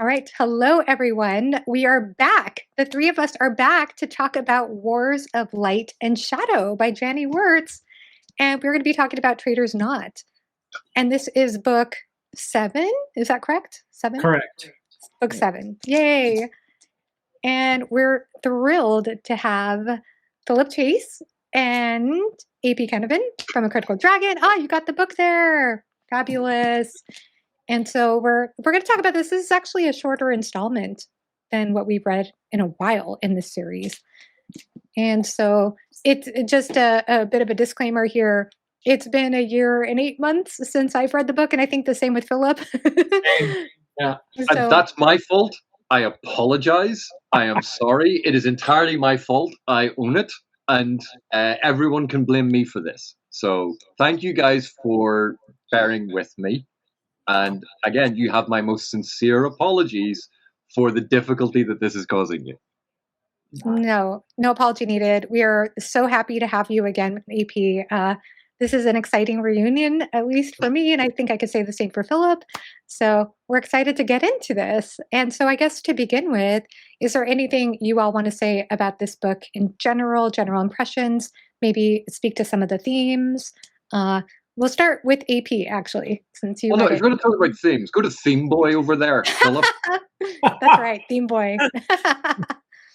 right. Hello, everyone. We are back. The three of us are back to talk about Wars of Light and Shadow by Janny Wurts. And we're going to be talking about Traitor's Knot. And this is book 7. Is that correct? 7? Correct. Book 7. Yay. And we're thrilled to have Philip Chase and AP Canavan from A Critical Dragon. You got the book there. Fabulous. And so we're going to talk about this. This is actually a shorter installment than what we've read in a while in this series. And so it's just a bit of a disclaimer here. It's been a year and 8 months since I've read the book, and I think the same with Philip. Yeah, so, that's my fault. I apologize. I am sorry. It is entirely my fault. I own it, and everyone can blame me for this. So thank you guys for bearing with me. And again, you have my most sincere apologies for the difficulty that this is causing you. No apology needed. We are so happy to have you again, AP. This is an exciting reunion, at least for me, and I think I could say the same for Philip. So we're excited to get into this. And so I guess to begin with, is there anything you all want to say about this book in general impressions, maybe speak to some of the themes? We'll start with AP, actually, since you. Well, no, if you're going to talk about themes, go to Theme Boy over there, Philip. That's right, Theme Boy.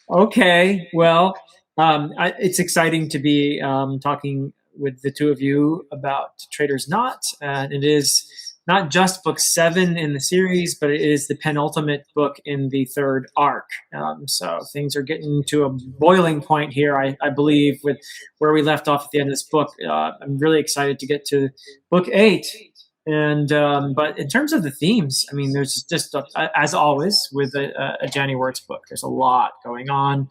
Okay, well, it's exciting to be talking with the two of you about Traitor's Knot. It is not just book 7 in the series, but it is the penultimate book in the 3rd arc. So things are getting to a boiling point here, I believe, with where we left off at the end of this book. I'm really excited to get to book 8. And but in terms of the themes, I mean, there's just as always with a Janny Wurts book, there's a lot going on.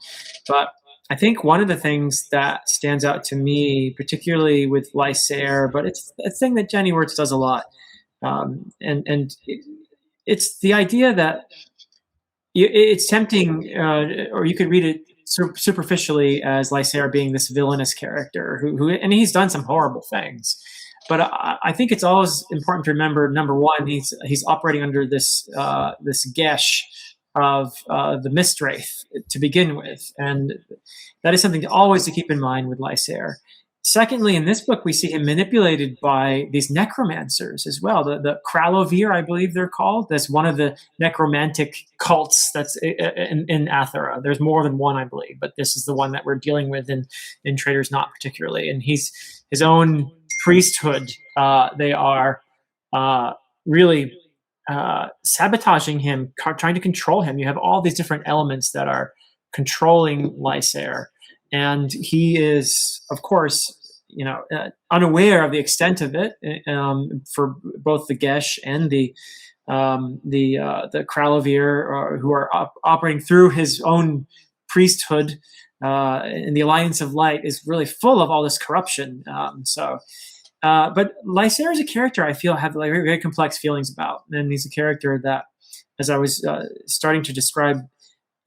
But I think one of the things that stands out to me, particularly with Lysair, but it's a thing that Janny Wurts does a lot, and it's the idea that it's tempting, or you could read it superficially as Lysair being this villainous character who and he's done some horrible things. But I think it's always important to remember, number one, he's operating under this gesh of the Mistwraith to begin with, and that is something always to keep in mind with Lysair. Secondly, in this book, we see him manipulated by these necromancers as well. The Kralovir, I believe they're called. That's one of the necromantic cults that's in Athera. There's more than one, I believe, but this is the one that we're dealing with in Traitor's Knot particularly. And he's his own priesthood. They are really sabotaging him, trying to control him. You have all these different elements that are controlling Lysair. And he is, of course, unaware of the extent of it for both the Gesh and the Kralovir, who are operating through his own priesthood. And the Alliance of Light is really full of all this corruption. But Lysair is a character I feel have very, very complex feelings about, and he's a character that, as I was starting to describe,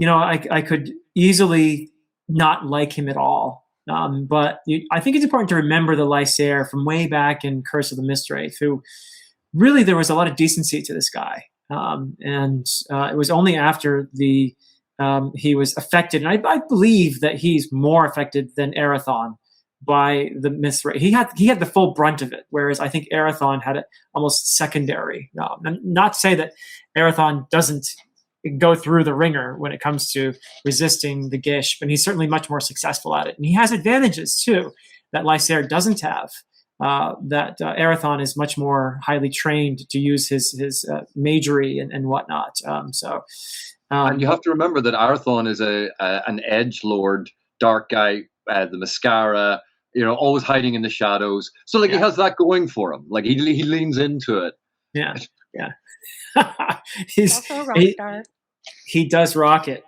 I could easily not like him at all. But I think it's important to remember the Lysair from way back in Curse of the Mistwraith, who really there was a lot of decency to this guy. And it was only after he was affected, and I believe that he's more affected than Arathon by the Mistwraith. He had the full brunt of it, whereas I think Arathon had it almost secondary. Not to say that Arathon doesn't go through the ringer when it comes to resisting the Gish, but he's certainly much more successful at it. And he has advantages, too, that Lysair doesn't have, that Arathon is much more highly trained to use his magery and whatnot. And you have to remember that Arathon is an edgelord, dark guy, the mascara, always hiding in the shadows. So he has that going for him. Like he leans into it. Yeah. He's also a rock star. He does rock it.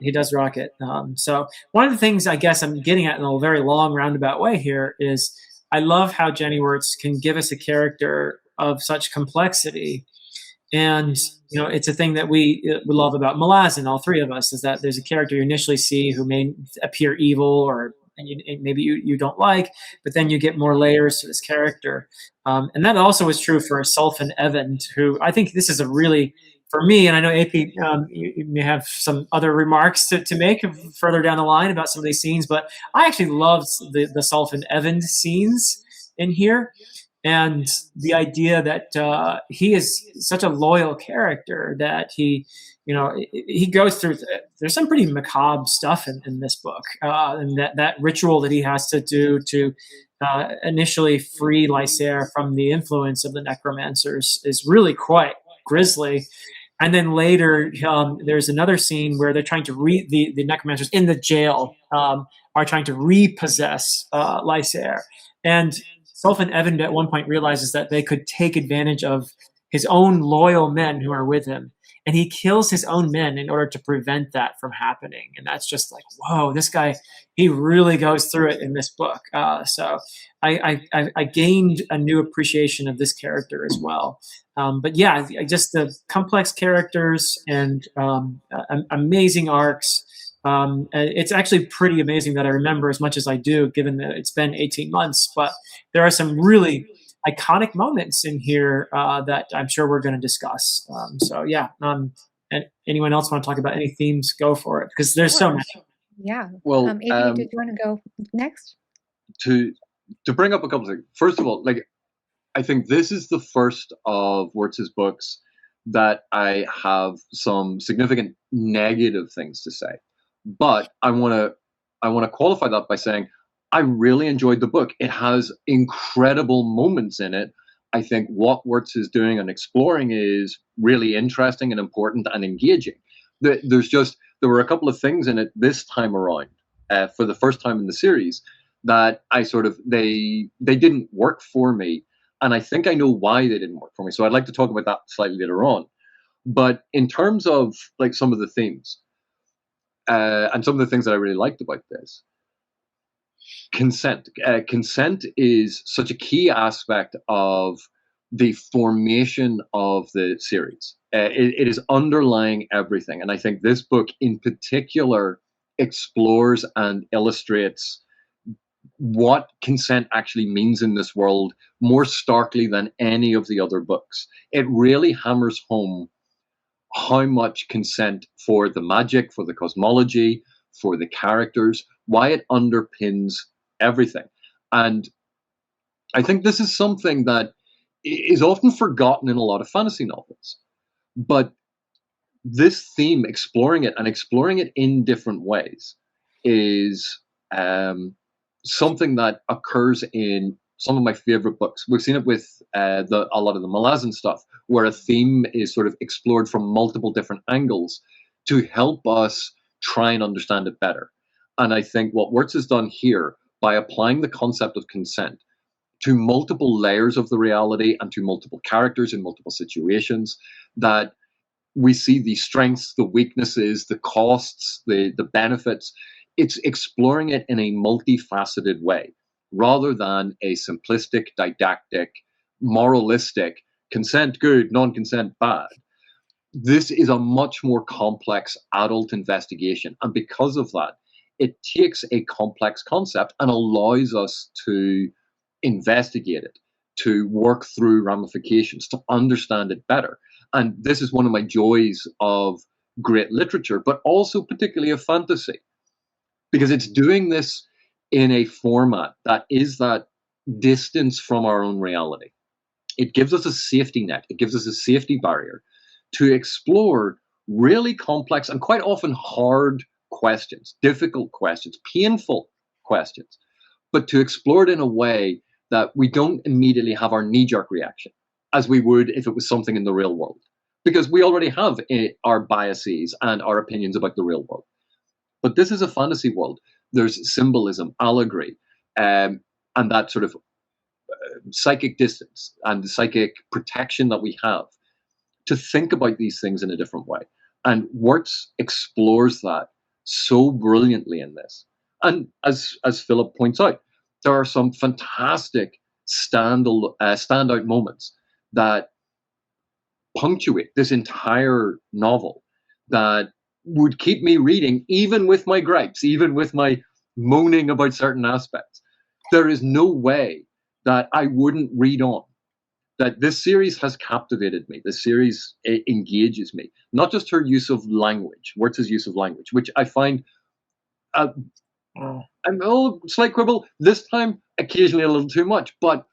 So one of the things I guess I'm getting at in a very long roundabout way here is I love how Janny Wurts can give us a character of such complexity. And, it's a thing that we love about Malazan, all three of us, is that there's a character you initially see who may appear evil or maybe you don't like, but then you get more layers to this character. And that also is true for Sulfan Evand, who I think this is a really for me, and I know AP, you may have some other remarks to make further down the line about some of these scenes, but I actually loved the Sulph and Evan scenes in here. And the idea that he is such a loyal character that he goes through. There's some pretty macabre stuff in this book, and that ritual that he has to do to initially free Lysair from the influence of the necromancers is really quite grisly. And then later, there's another scene where they're trying to the necromancers in the jail are trying to repossess Lysair, and Sulph and Evan at one point realizes that they could take advantage of his own loyal men who are with him, and he kills his own men in order to prevent that from happening. And that's just like, whoa, this guy, he really goes through it in this book. So I gained a new appreciation of this character as well. But yeah, just the complex characters and amazing arcs. It's actually pretty amazing that I remember as much as I do, given that it's been 18 months. But there are some really iconic moments in here that I'm sure we're going to discuss. So yeah, and anyone else want to talk about any themes? Go for it, because there's so many. Yeah. Well, AP, did you want to go next? To bring up a couple of things. First of all, I think this is the first of Wurts's books that I have some significant negative things to say. But I want to qualify that by saying I really enjoyed the book. It has incredible moments in it. I think what Wurts is doing and exploring is really interesting and important and engaging. There were a couple of things in it this time around, for the first time in the series, that they didn't work for me, and I think I know why they didn't work for me. So I'd like to talk about that slightly later on. But in terms of some of the themes, and some of the things that I really liked about this, consent. Consent is such a key aspect of the formation of the series. It is underlying everything. And I think this book in particular explores and illustrates what consent actually means in this world more starkly than any of the other books. It really hammers home how much consent for the magic, for the cosmology, for the characters, why it underpins everything. And I think this is something that is often forgotten in a lot of fantasy novels. But this theme, exploring it in different ways, is something that occurs in some of my favorite books. We've seen it with a lot of the Malazan stuff, where a theme is sort of explored from multiple different angles to help us try and understand it better. And I think what Wurts has done here, by applying the concept of consent to multiple layers of the reality and to multiple characters in multiple situations, that we see the strengths, the weaknesses, the costs, the benefits. It's exploring it in a multifaceted way, rather than a simplistic, didactic, moralistic, consent good, non-consent bad. This is a much more complex adult investigation. And because of that, it takes a complex concept and allows us to investigate it, to work through ramifications, to understand it better. And this is one of my joys of great literature, but also particularly of fantasy, because it's doing this in a format that is that distance from our own reality. It gives us a safety net. It gives us a safety barrier to explore really complex and quite often hard questions, difficult questions, painful questions, but to explore it in a way that we don't immediately have our knee-jerk reaction, as we would if it was something in the real world, because we already have our biases and our opinions about the real world. But this is a fantasy world. There's symbolism, allegory, and that sort of psychic distance and the psychic protection that we have to think about these things in a different way. And Wurts explores that so brilliantly in this. And as Philip points out, there are some fantastic standout moments that punctuate this entire novel that would keep me reading, even with my gripes, even with my moaning about certain aspects. There is no way that I wouldn't read on. that this series has captivated me. This series engages me. Not just her use of language, Wurts' use of language, which I find, I'm slight quibble this time, occasionally a little too much, but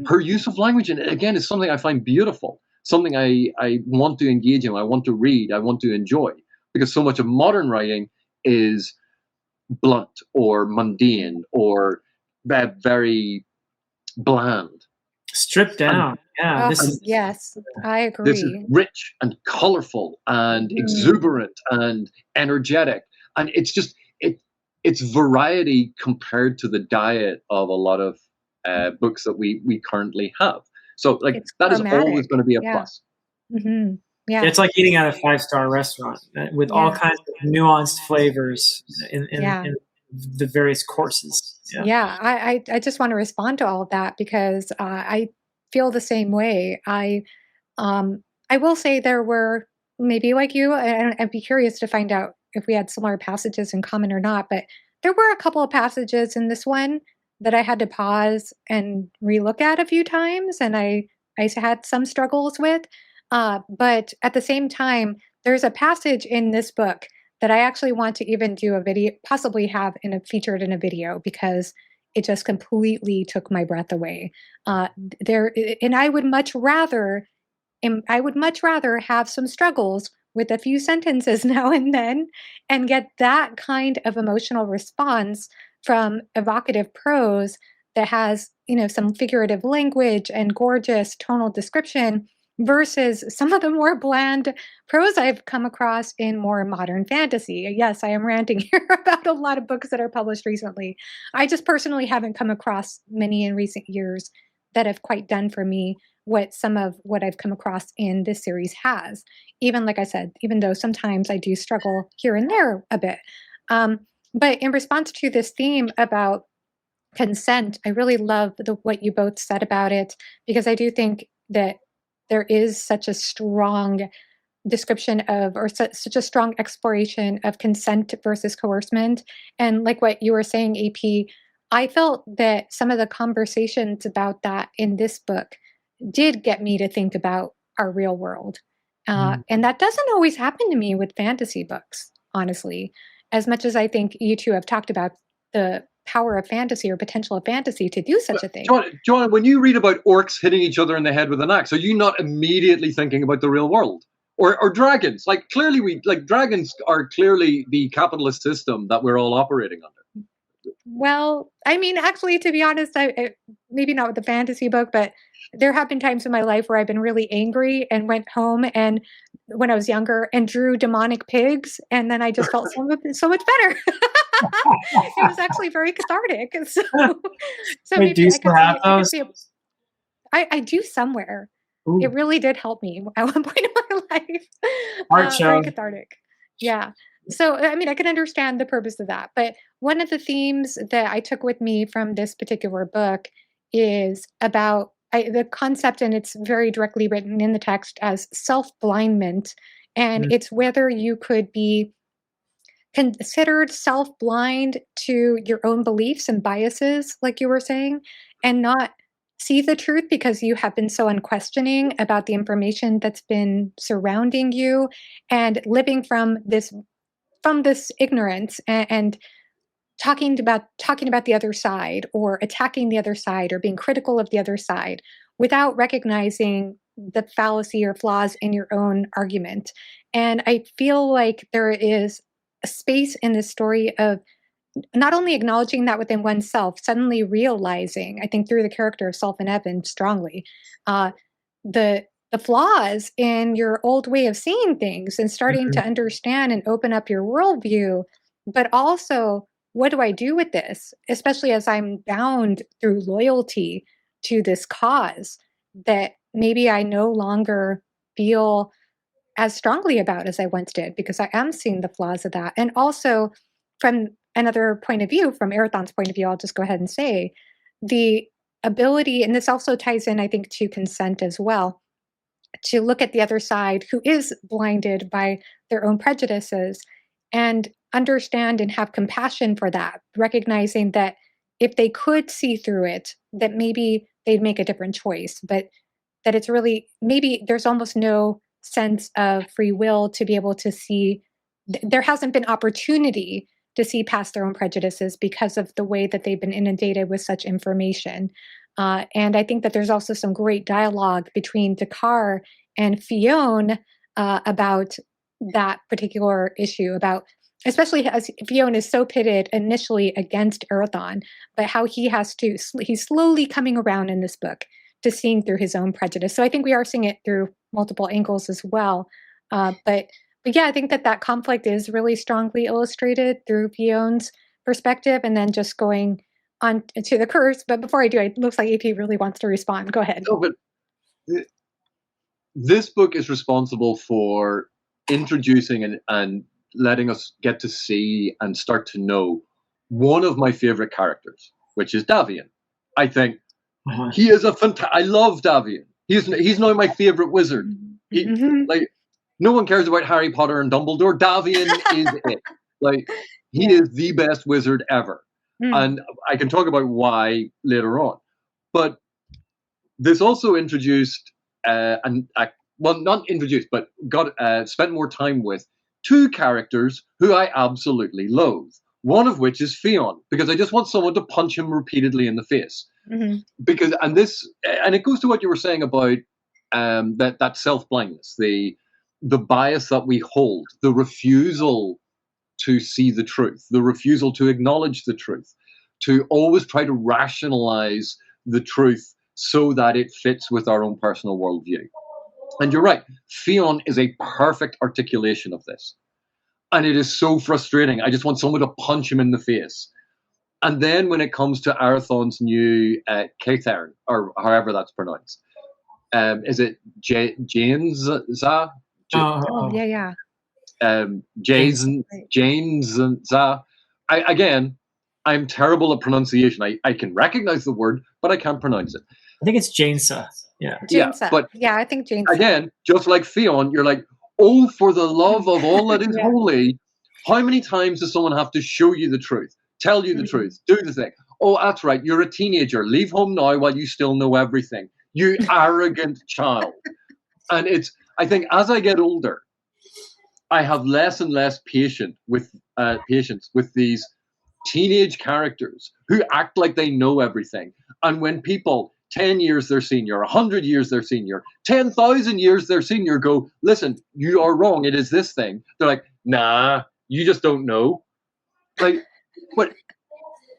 her use of language, and again, is something I find beautiful, something I want to engage in, I want to read, I want to enjoy, because so much of modern writing is blunt or mundane or very bland. Stripped down. Yes, I agree. This is rich and colorful and exuberant and energetic, and it's just it's variety compared to the diet of a lot of books that we currently have. So like It's that is chromatic. always going to be a plus. Mm-hmm. Yeah, it's like eating at a 5-star restaurant with all kinds of nuanced flavors in the various courses. I just want to respond to all of that because I feel the same way. I will say there were, maybe like you, I'd be curious to find out if we had similar passages in common or not, but there were a couple of passages in this one that I had to pause and relook at a few times, and I had some struggles with. But at the same time, there's a passage in this book that I actually want to even do a video, possibly have featured in a video, because it just completely took my breath away. And I would much rather have some struggles with a few sentences now and then and get that kind of emotional response from evocative prose that has, some figurative language and gorgeous tonal description versus some of the more bland prose I've come across in more modern fantasy. Yes, I am ranting here about a lot of books that are published recently. I just personally haven't come across many in recent years that have quite done for me what some of what I've come across in this series has. Even like I said, even though sometimes I do struggle here and there a bit. But in response to this theme about consent, I really love what you both said about it, because I do think that there is such a strong description of, or such a strong exploration of consent versus coercement. And like what you were saying, AP, I felt that some of the conversations about that in this book did get me to think about our real world. And that doesn't always happen to me with fantasy books, honestly, as much as I think you two have talked about the power of fantasy or potential of fantasy to do such a thing. John, when you read about orcs hitting each other in the head with an axe, are you not immediately thinking about the real world? Or dragons? Like dragons are clearly the capitalist system that we're all operating under. Well, I mean, actually, to be honest, I maybe not with the fantasy book, but there have been times in my life where I've been really angry and went home and when I was younger and drew demonic pigs, and then I just felt so much better. It was actually very cathartic. So Wait, maybe do you still have I could those? see I do somewhere. Ooh. It really did help me at one point in my life. Art show. Very cathartic. Yeah. So, I mean, I can understand the purpose of that. But one of the themes that I took with me from this particular book is about the concept, and it's very directly written in the text as self-blindment. And it's whether you could be considered self-blind to your own beliefs and biases, like you were saying, and not see the truth because you have been so unquestioning about the information that's been surrounding you, and living from this ignorance and talking about the other side, or attacking the other side, or being critical of the other side without recognizing the fallacy or flaws in your own argument. And I feel like there is a space in this story of not only acknowledging that within oneself, suddenly realizing, I think through the character of Self and Evan strongly, the flaws in your old way of seeing things, and starting to understand and open up your worldview, but also, what do I do with this? Especially as I'm bound through loyalty to this cause that maybe I no longer feel as strongly about as I once did, because I am seeing the flaws of that. And also, from another point of view, from Erathon's point of view, I'll just go ahead and say the ability, and this also ties in, I think, to consent as well, to look at the other side who is blinded by their own prejudices and understand and have compassion for that, recognizing that if they could see through it, that maybe they'd make a different choice. But that it's really, maybe there's almost no sense of free will to be able to see, there hasn't been opportunity to see past their own prejudices because of the way that they've been inundated with such information. And I think that there's also some great dialogue between Dakar and Fionn about that particular issue, about, especially as Fionn is so pitted initially against Erathon, but how he's slowly coming around in this book to seeing through his own prejudice. So I think we are seeing it through multiple angles as well. But yeah, I think that conflict is really strongly illustrated through Fionn's perspective, and then just going on to the curse. But before I do, it looks like AP really wants to respond. Go ahead. No, but this book is responsible for introducing and letting us get to see and start to know one of my favorite characters, which is Davian. I think he is I love Davian. He's now my favorite wizard. Like, no one cares about Harry Potter and Dumbledore. Davian is it. Like, he is the best wizard ever. And I can talk about why later on. But this also introduced, well, not introduced, but spent more time with two characters who I absolutely loathe. One of which is Fionn, because I just want someone to punch him repeatedly in the face. Because, and it goes to what you were saying about that self-blindness, the bias that we hold, the refusal to see the truth, the refusal to acknowledge the truth, to always try to rationalize the truth so that it fits with our own personal worldview. And you're right, Fionn is a perfect articulation of this. And it is so frustrating. I just want someone to punch him in the face. And then when it comes to Arathon's new Caithern, or however that's pronounced, is it Jainza? Oh, yeah. Jainza. Again, I'm terrible at pronunciation. I can recognize the word, but I can't pronounce it. I think it's Jainza. Yeah. Jainza. But yeah, I think Jainza. Again, just like Fionn, you're like, oh, for the love of all that is holy, how many times does someone have to show you the truth, tell you the truth, do the thing? Oh, that's right, you're a teenager. Leave home now while you still know everything. You arrogant child. And I think as I get older, I have less and less patience with these teenage characters who act like they know everything. And when people 10 years their senior, 100 years their senior, 10,000 years their senior go, listen, you are wrong, it is this thing. They're like, nah, you just don't know. Like, but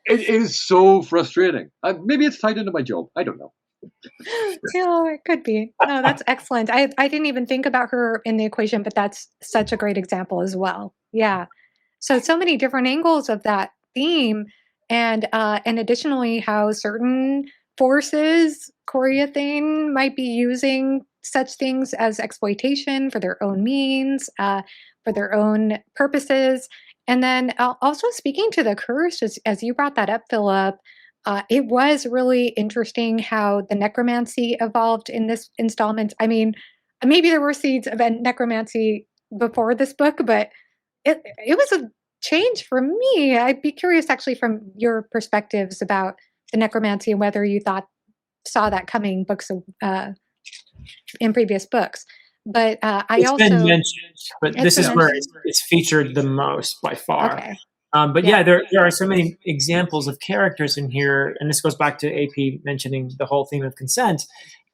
it is so frustrating. Maybe it's tied into my job. I don't know. Yeah, it could be. No, that's excellent. I didn't even think about her in the equation, but that's such a great example as well. Yeah. So many different angles of that theme, and additionally, how certain forces, Coriathane, might be using such things as exploitation for their own means, for their own purposes. And then also speaking to the curse, as you brought that up, Philip, it was really interesting how the necromancy evolved in this installment. I mean, maybe there were seeds of necromancy before this book, but it was a change for me. I'd be curious, actually, from your perspectives about the necromancy and whether you saw that coming in previous books. But it's been mentioned, but this is where it's featured the most by far. Okay. But yeah, there are so many examples of characters in here, and this goes back to AP mentioning the whole theme of consent.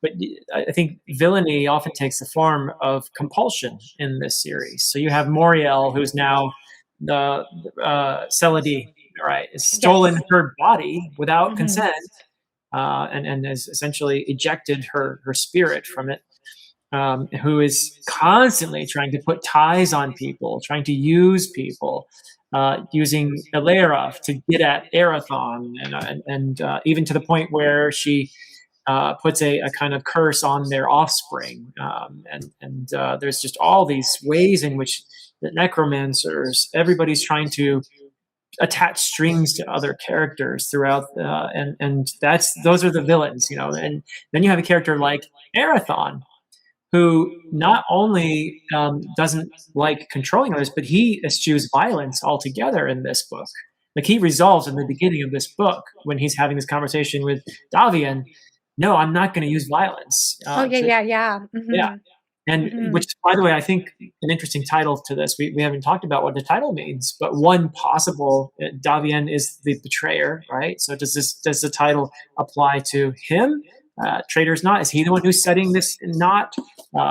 But I think villainy often takes the form of compulsion in this series. So you have Moriel, who's now the Celadie, right, has stolen her body without consent, and has essentially ejected her spirit from it. Who is constantly trying to put ties on people, trying to use people, using Elaroth to get at Erathon, and even to the point where she puts a kind of curse on their offspring. And there's just all these ways in which the necromancers, everybody's trying to attach strings to other characters throughout, and those are the villains, you know. And then you have a character like Erathon, who not only doesn't like controlling others, but he eschews violence altogether in this book. Like, he resolves in the beginning of this book when he's having this conversation with Davian, no, I'm not going to use violence. Oh yeah. Yeah. And which, by the way, I think an interesting title to this. We haven't talked about what the title means, but one possible, Davian is the betrayer, right? So does the title apply to him? Traitor's knot, is he the one who's setting this knot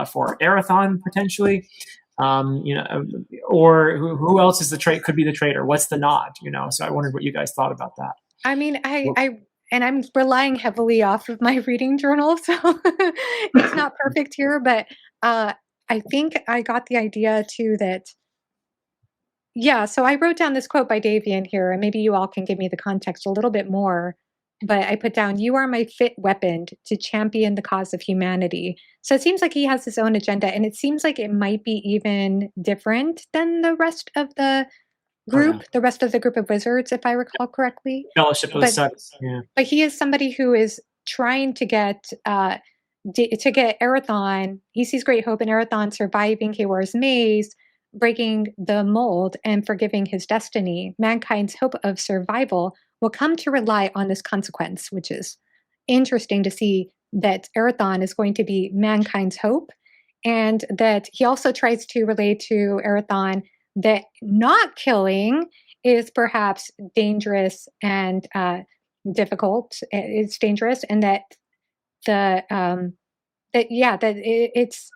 for Arathon potentially? Or who else is could be the traitor? What's the knot? So I wondered what you guys thought about that. I mean, and I'm relying heavily off of my reading journal, so it's not perfect here, but I think I got the idea too that, yeah, so I wrote down this quote by Davian here, and maybe you all can give me the context a little bit more, but I put down, "You are my fit weapon to champion the cause of humanity." So it seems like he has his own agenda, and it seems like it might be even different than the rest of the group, the rest of the group of wizards, if I recall correctly. Fellowship of the Seven. Yeah. But he is somebody who is trying to get Arathon. He sees great hope in Arathon surviving Hawor's maze, breaking the mold, and forgiving his destiny. Mankind's hope of survival will come to rely on this consequence, which is interesting to see that Arathon is going to be mankind's hope, and that he also tries to relate to Arathon that not killing is perhaps dangerous and difficult. It's dangerous, and that it's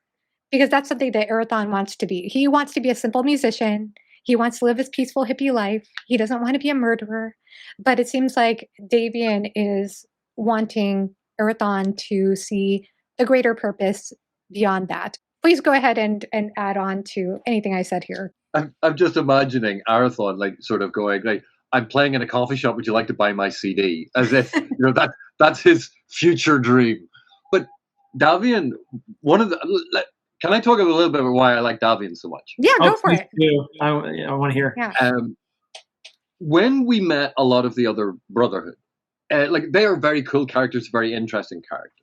because that's something that Arathon wants to be. He wants to be a simple musician. He wants to live his peaceful hippie life. He doesn't want to be a murderer. But it seems like Davian is wanting Arathon to see the greater purpose beyond that. Please go ahead and add on to anything I said here. I'm just imagining Arathon like sort of going like, "I'm playing in a coffee shop. Would you like to buy my CD?" As if that's his future dream. But Davian, can I talk a little bit about why I like Davian so much? Yeah, go for it. I want to hear. Yeah. When we met a lot of the other Brotherhood, they are very cool characters, very interesting characters.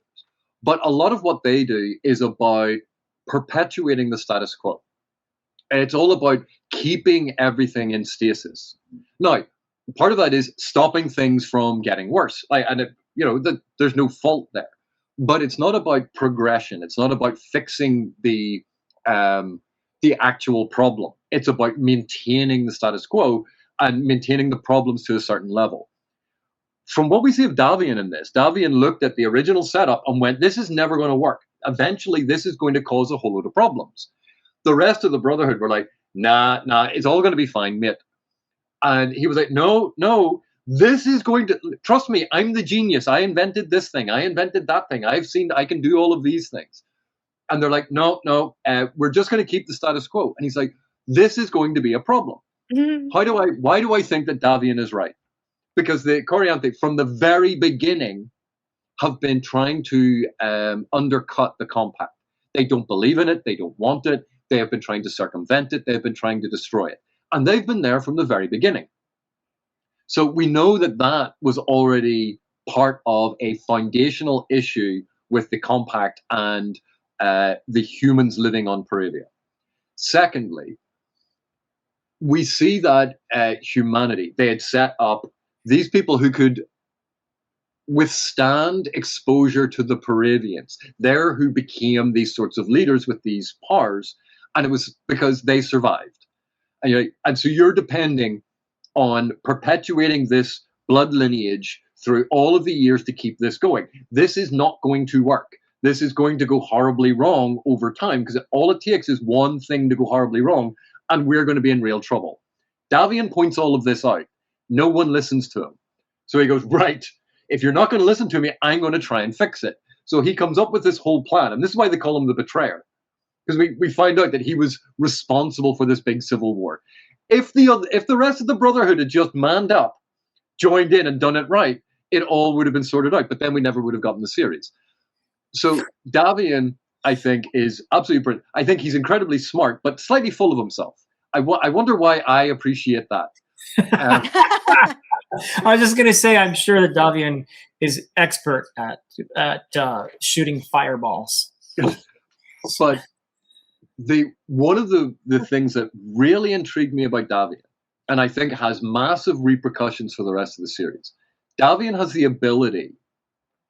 But a lot of what they do is about perpetuating the status quo. It's all about keeping everything in stasis. Now, part of that is stopping things from getting worse. There's no fault there. But it's not about progression. It's not about fixing the actual problem. It's about maintaining the status quo and maintaining the problems to a certain level. From what we see of Davian in this, Davian looked at the original setup and went, "This is never going to work. Eventually, this is going to cause a whole load of problems." The rest of the Brotherhood were like, nah, it's all going to be fine, mate. And he was like, no, this is going to, trust me, I'm the genius. I invented this thing. I invented that thing. I've seen I can do all of these things. And they're like, no, we're just going to keep the status quo. And he's like, this is going to be a problem. Mm-hmm. Why do I think that Davian is right? Because the Corianthe, from the very beginning, have been trying to undercut the compact. They don't believe in it. They don't want it. They have been trying to circumvent it. They've been trying to destroy it. And they've been there from the very beginning. So we know that was already part of a foundational issue with the compact and the humans living on Peravia. Secondly, we see that humanity, they had set up these people who could withstand exposure to the Paravians. They're who became these sorts of leaders with these powers, and it was because they survived. And so you're depending on perpetuating this blood lineage through all of the years to keep this going. This is not going to work. This is going to go horribly wrong over time, because all it takes is one thing to go horribly wrong, and we're going to be in real trouble. Davian points all of this out. No one listens to him. So he goes, right, if you're not going to listen to me, I'm going to try and fix it. So he comes up with this whole plan, and this is why they call him the betrayer, because we find out that he was responsible for this big civil war. If the rest of the Brotherhood had just manned up, joined in and done it right, it all would have been sorted out, but then we never would have gotten the series. So Davian, I think, is absolutely brilliant. I think he's incredibly smart, but slightly full of himself. I wonder why I appreciate that. I was just going to say, I'm sure that Davian is expert at shooting fireballs. But one of the things that really intrigued me about Davian, and I think has massive repercussions for the rest of the series, Davian has the ability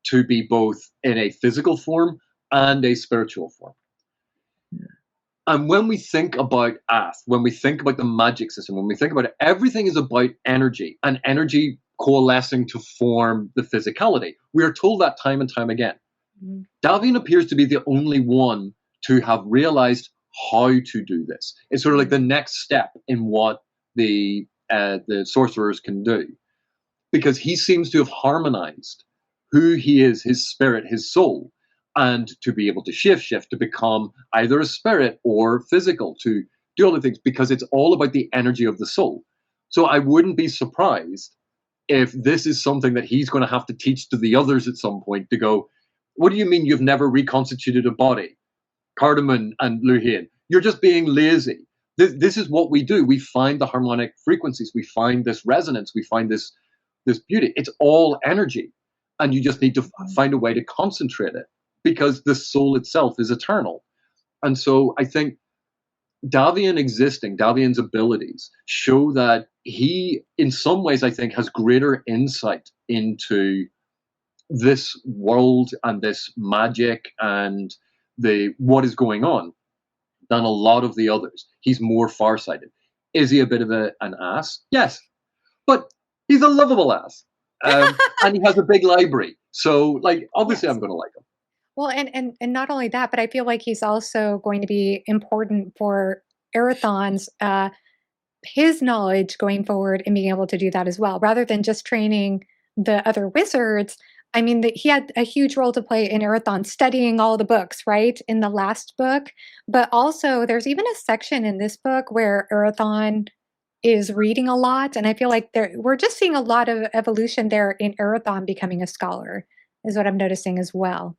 to be both in a physical form and a spiritual form. And when we think about Ath, when we think about the magic system, when we think about it, everything is about energy and energy coalescing to form the physicality. We are told that time and time again. Mm-hmm. Davian appears to be the only one to have realized how to do this. It's sort of like the next step in what the sorcerers can do, because he seems to have harmonized who he is, his spirit, his soul, and to be able to shift to become either a spirit or physical, to do other things, because it's all about the energy of the soul. So I wouldn't be surprised if this is something that he's going to have to teach to the others at some point, to go, what do you mean you've never reconstituted a body? Cardamom and Luhien, you're just being lazy. This is what we do. We find the harmonic frequencies. We find this resonance. We find this beauty. It's all energy. And you just need to find a way to concentrate it, because the soul itself is eternal. And so I think Davian's abilities show that he, in some ways, I think, has greater insight into this world and this magic and what is going on than a lot of the others. He's more farsighted. Is he a bit of an ass? Yes, but he's a lovable ass, and he has a big library. So, like, obviously, yes. I'm going to like him. Well, and not only that, but I feel like he's also going to be important for Erathon's his knowledge going forward and being able to do that as well, rather than just training the other wizards. I mean, he had a huge role to play in Erathon, studying all the books, right, in the last book. But also, there's even a section in this book where Erathon is reading a lot, and I feel like we're just seeing a lot of evolution there in Erathon becoming a scholar, is what I'm noticing as well.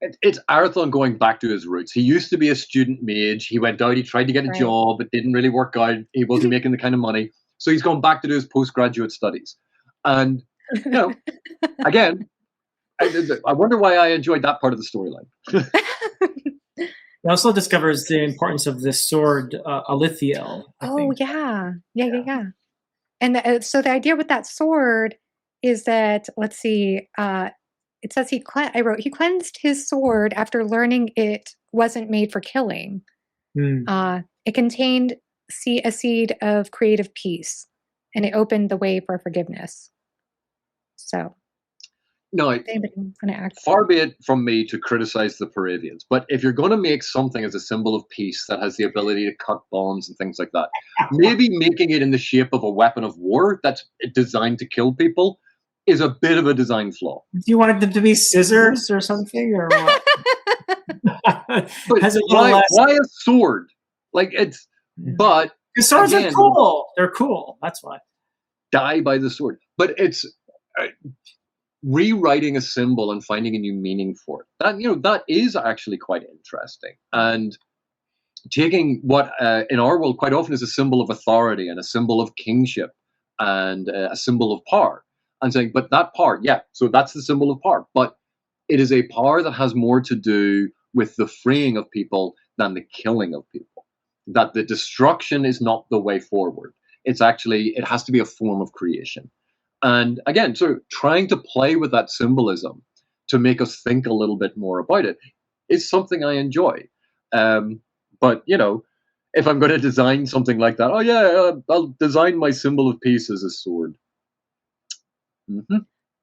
It's Arathon going back to his roots. He used to be a student mage. He went out, he tried to get a job. It didn't really work out. He wasn't making the kind of money. So he's gone back to do his postgraduate studies. And, you know, again, I wonder why I enjoyed that part of the storyline. He also discovers the importance of this sword, Alithiel. Yeah. And so the idea with that sword is that, let's see, it says he cleansed his sword after learning it wasn't made for killing. It contained a seed of creative peace, and it opened the way for forgiveness. So, no, far be it from me to criticize the Paravians, but if you're going to make something as a symbol of peace that has the ability to cut bonds and things like that, maybe making it in the shape of a weapon of war that's designed to kill people is a bit of a design flaw. Do you want them to be scissors or something, or what? Why a sword? Like, it's, but the swords are cool. They're cool. That's why. Die by the sword. But it's rewriting a symbol and finding a new meaning for it. That is actually quite interesting. And taking what in our world quite often is a symbol of authority and a symbol of kingship and a symbol of power, and saying, but that power, so that's the symbol of power, but it is a power that has more to do with the freeing of people than the killing of people. That the destruction is not the way forward. It's actually, it has to be a form of creation. And again, so trying to play with that symbolism to make us think a little bit more about it is something I enjoy. But, if I'm going to design something like that, I'll design my symbol of peace as a sword. Mm-hmm.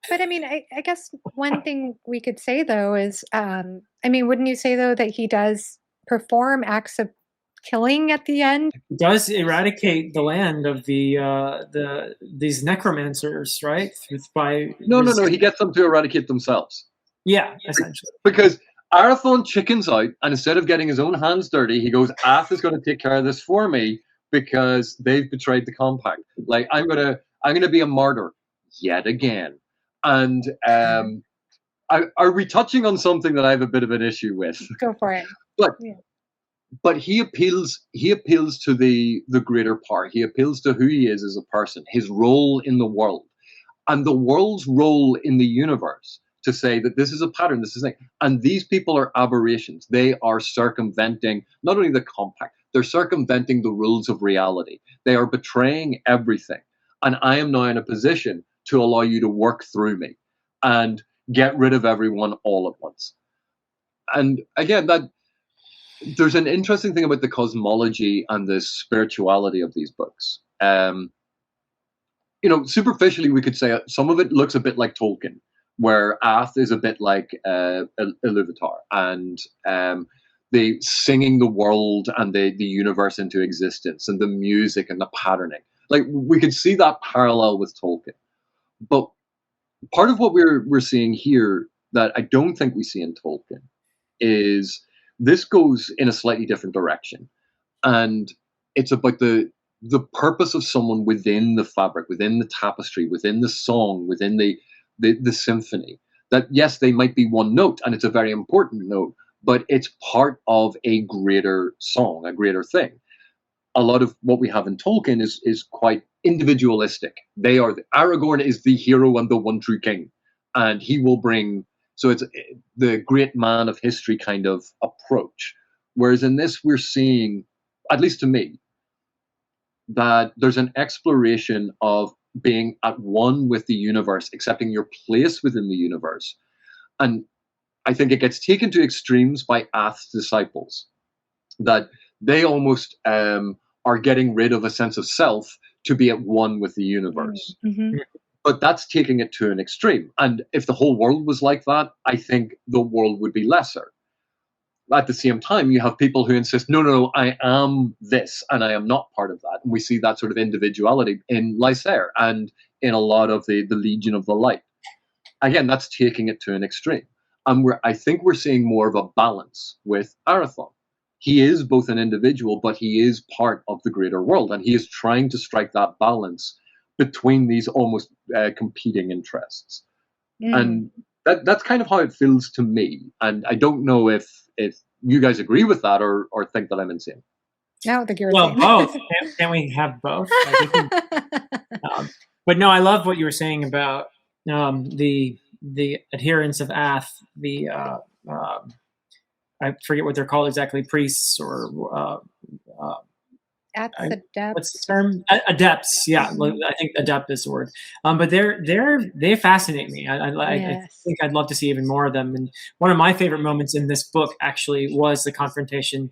But I mean, I guess one thing we could say, though, is, wouldn't you say, though, that he does perform acts of killing at the end? He does eradicate the land of these necromancers, right? No. He gets them to eradicate themselves. Yeah, essentially. Because Arathon chickens out, and instead of getting his own hands dirty, he goes, Ath is going to take care of this for me because they've betrayed the compact. Like, I'm gonna be a martyr yet again. And are we touching on something that I have a bit of an issue with? Go for it. But he appeals to the greater power. He appeals to who he is as a person, his role in the world, and the world's role in the universe, to say that this is a pattern, this is a thing. And these people are aberrations. They are circumventing not only the compact, they're circumventing the rules of reality. They are betraying everything. And I am now in a position to allow you to work through me. And get rid of everyone all at once. And again, that there's an interesting thing about the cosmology and the spirituality of these books. Superficially, we could say some of it looks a bit like Tolkien, where Ath is a bit like Iluvatar, and the singing the world and the universe into existence, and the music and the patterning. Like, we could see that parallel with Tolkien. But part of what we're seeing here that I don't think we see in Tolkien is this goes in a slightly different direction. And it's about the purpose of someone within the fabric, within the tapestry, within the song, within the symphony. That, yes, they might be one note, and it's a very important note, but it's part of a greater song, a greater thing. A lot of what we have in Tolkien is quite individualistic. Aragorn is the hero and the one true king, and he will bring. So it's the great man of history kind of approach. Whereas in this, we're seeing, at least to me, that there's an exploration of being at one with the universe, accepting your place within the universe. And I think it gets taken to extremes by Ath's disciples, that they almost are getting rid of a sense of self to be at one with the universe. Mm-hmm. But that's taking it to an extreme. And if the whole world was like that, I think the world would be lesser. At the same time, you have people who insist, no, I am this, and I am not part of that. And we see that sort of individuality in Lysair and in a lot of the Legion of the Light. Again, that's taking it to an extreme. And I think we're seeing more of a balance with Arathon. He is both an individual, but he is part of the greater world. And he is trying to strike that balance between these almost competing interests. And that's kind of how it feels to me. And I don't know if you guys agree with that or think that I'm insane. No, I think you're well, insane. both. Can we have both? But no, I love what you were saying about the adherence of Ath, I forget what they're called exactly, priests or Adepts. What's the term? Adepts. Yeah, I think adept is the word. But they fascinate me. I think I'd love to see even more of them. And one of my favorite moments in this book actually was the confrontation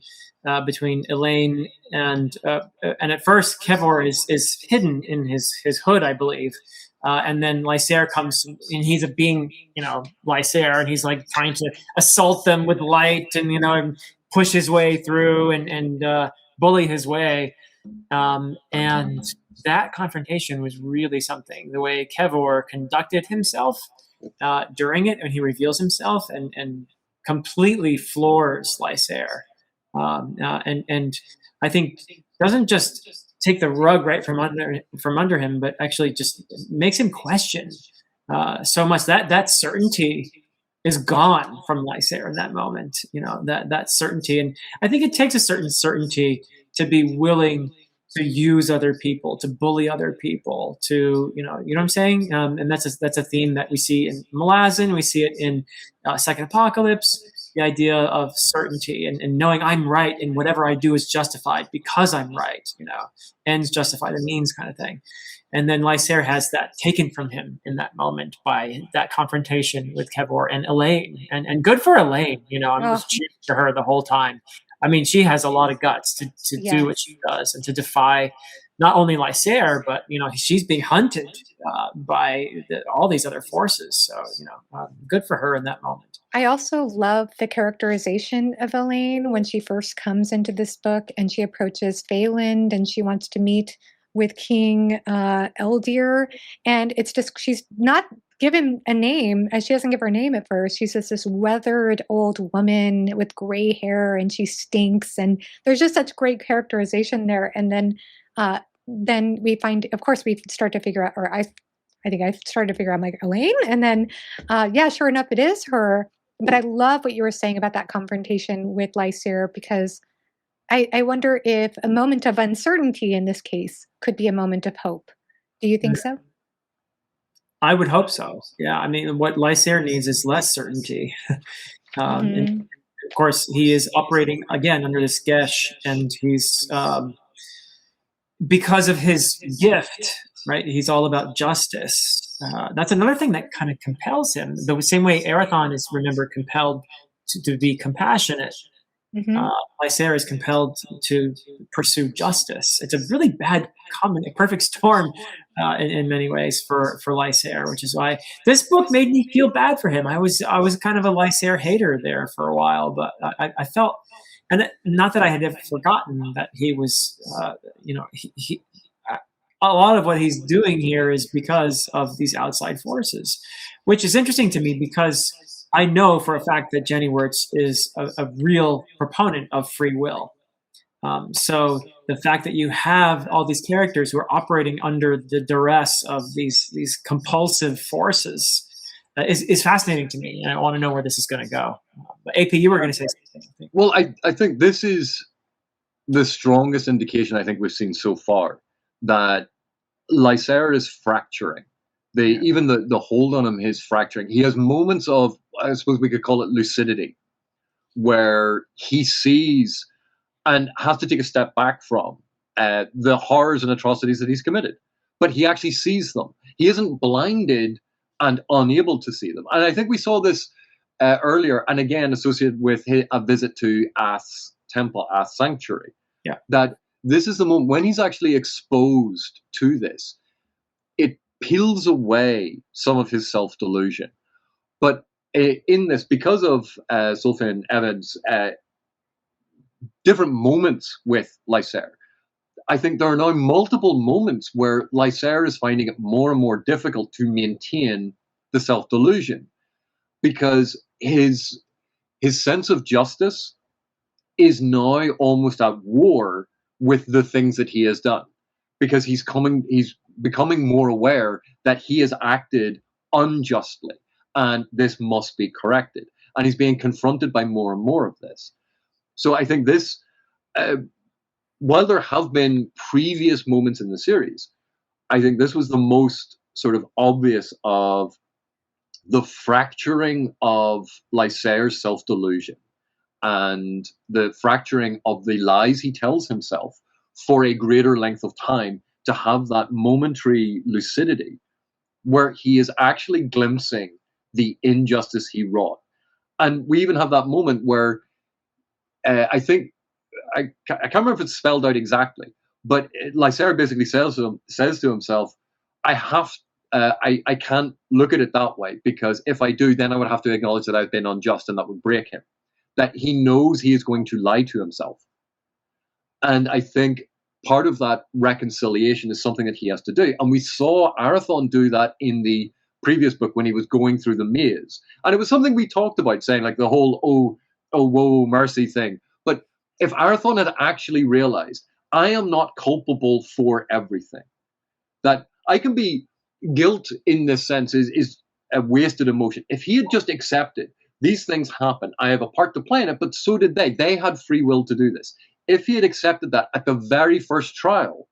between Elaine and at first Kevor is hidden in his hood, I believe. And then Lysair comes, and he's being, Lysair, and he's like trying to assault them with light, and and push his way through and bully his way. And that confrontation was really something. The way Kevor conducted himself during it, when he reveals himself and completely floors Lysair, and I think doesn't just take the rug right from under him, but actually just makes him question so much that certainty is gone from Lysair in that moment. That certainty, and I think it takes a certain certainty to be willing to use other people, to bully other people, to you know what I'm saying. And that's a theme that we see in Malazan. We see it in Second Apocalypse. The idea of certainty and knowing I'm right and whatever I do is justified because I'm right, ends justify the means kind of thing. And then Lysair has that taken from him in that moment by that confrontation with Kevor and Elaine. And good for Elaine, I'm just cheering to her the whole time. I mean, she has a lot of guts to do what she does and to defy not only Lysair, but, she's being hunted by all these other forces. So, good for her in that moment. I also love the characterization of Elaine when she first comes into this book and she approaches Phelan and she wants to meet with King Eldir. And it's just, she's not given a name, and she doesn't give her name at first. She's just this weathered old woman with gray hair and she stinks. And there's just such great characterization there. And then we find, of course, we start to figure out, or I think I started to figure out, I'm like, Elaine? And then, sure enough, it is her. But I love what you were saying about that confrontation with Lysair, because I wonder if a moment of uncertainty in this case could be a moment of hope. Do you think so? I would hope so. Yeah. I mean, what Lysair needs is less certainty. And of course, he is operating, again, under this gesh, and he's, because of his gift, right? He's all about justice. that's another thing that kind of compels him. The same way Erathon is, remember, compelled to be compassionate. Lysair is compelled to pursue justice. It's a really bad a perfect storm in many ways for Lysair, which is why this book made me feel bad for him. I was kind of a Lysair hater there for a while, but I felt, and not that I had ever forgotten that he was, he a lot of what he's doing here is because of these outside forces, which is interesting to me because I know for a fact that Janny Wurts is a real proponent of free will. So the fact that you have all these characters who are operating under the duress of these compulsive forces is fascinating to me, and I want to know where this is going to go. But AP, you were going to say something. Well, I think this is the strongest indication I think we've seen so far that Lysair is fracturing. Even the hold on him is fracturing. He has moments of, I suppose we could call it lucidity, where he sees and has to take a step back from the horrors and atrocities that he's committed. But he actually sees them. He isn't blinded and unable to see them. And I think we saw this earlier, and again associated with a visit to Ath's temple, Ath's sanctuary. Yeah. That this is the moment when he's actually exposed to this. It peels away some of his self-delusion. But in this, because of Zulfin Eved's different moments with Lysair, I think there are now multiple moments where Lysair is finding it more and more difficult to maintain the self-delusion, because his sense of justice is now almost at war with the things that he has done, because he's becoming more aware that he has acted unjustly and this must be corrected, and he's being confronted by more and more of this. So I think this, while there have been previous moments in the series, I think this was the most sort of obvious of the fracturing of Lysair's self-delusion and the fracturing of the lies he tells himself for a greater length of time, to have that momentary lucidity where he is actually glimpsing the injustice he wrought. And we even have that moment where I think, I can't remember if it's spelled out exactly, but Lysair basically says to himself, I can't look at it that way, because if I do, then I would have to acknowledge that I've been unjust, and that would break him. That he knows he is going to lie to himself. And I think part of that reconciliation is something that he has to do. And we saw Arathon do that in the previous book when he was going through the maze. And it was something we talked about, saying like the whole, oh, woe, mercy thing. But if Arathon had actually realized, I am not culpable for everything, that I can be, guilt in this sense is a wasted emotion. If he had just accepted, these things happen, I have a part to play in it, but so did they. They had free will to do this. If he had accepted that at the very first trial,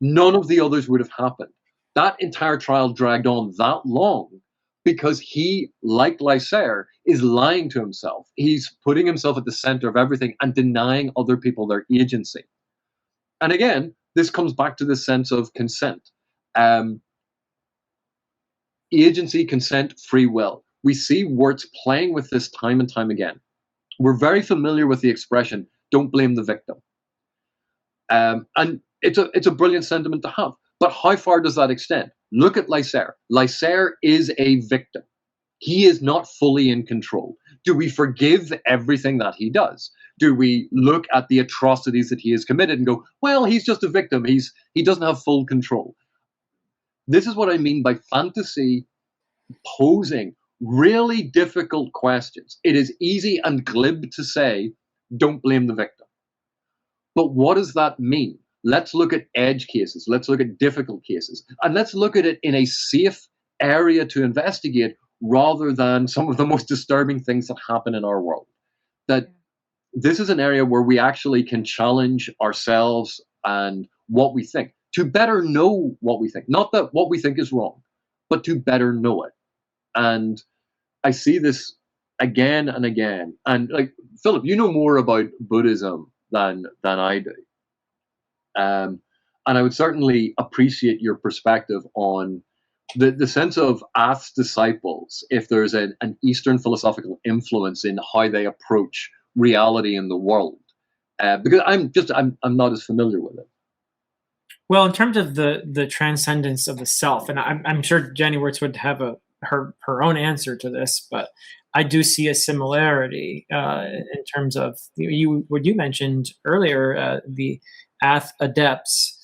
none of the others would have happened. That entire trial dragged on that long because he, like Lysair, is lying to himself. He's putting himself at the center of everything and denying other people their agency. And again, this comes back to the sense of consent. Agency, consent, free will. We see Wurts playing with this time and time again. We're very familiar with the expression, don't blame the victim. And it's a brilliant sentiment to have. But how far does that extend? Look at Lysair. Lysair is a victim. He is not fully in control. Do we forgive everything that he does? Do we look at the atrocities that he has committed and go, well, he's just a victim. He doesn't have full control. This is what I mean by fantasy posing really difficult questions. It is easy and glib to say, don't blame the victim. But what does that mean? Let's look at edge cases. Let's look at difficult cases. And let's look at it in a safe area to investigate rather than some of the most disturbing things that happen in our world. That this is an area where we actually can challenge ourselves and what we think to better know what we think. Not that what we think is wrong, but to better know it. And I see this again and again. And like, Philip, you know more about Buddhism than I do. And I would certainly appreciate your perspective on the sense of Ath's disciples, if there's an Eastern philosophical influence in how they approach reality in the world, because I'm not as familiar with it. Well, in terms of the transcendence of the self, and I'm sure Janny Wurts would have her own answer to this, but I do see a similarity in terms of what you mentioned earlier, the Ath adepts.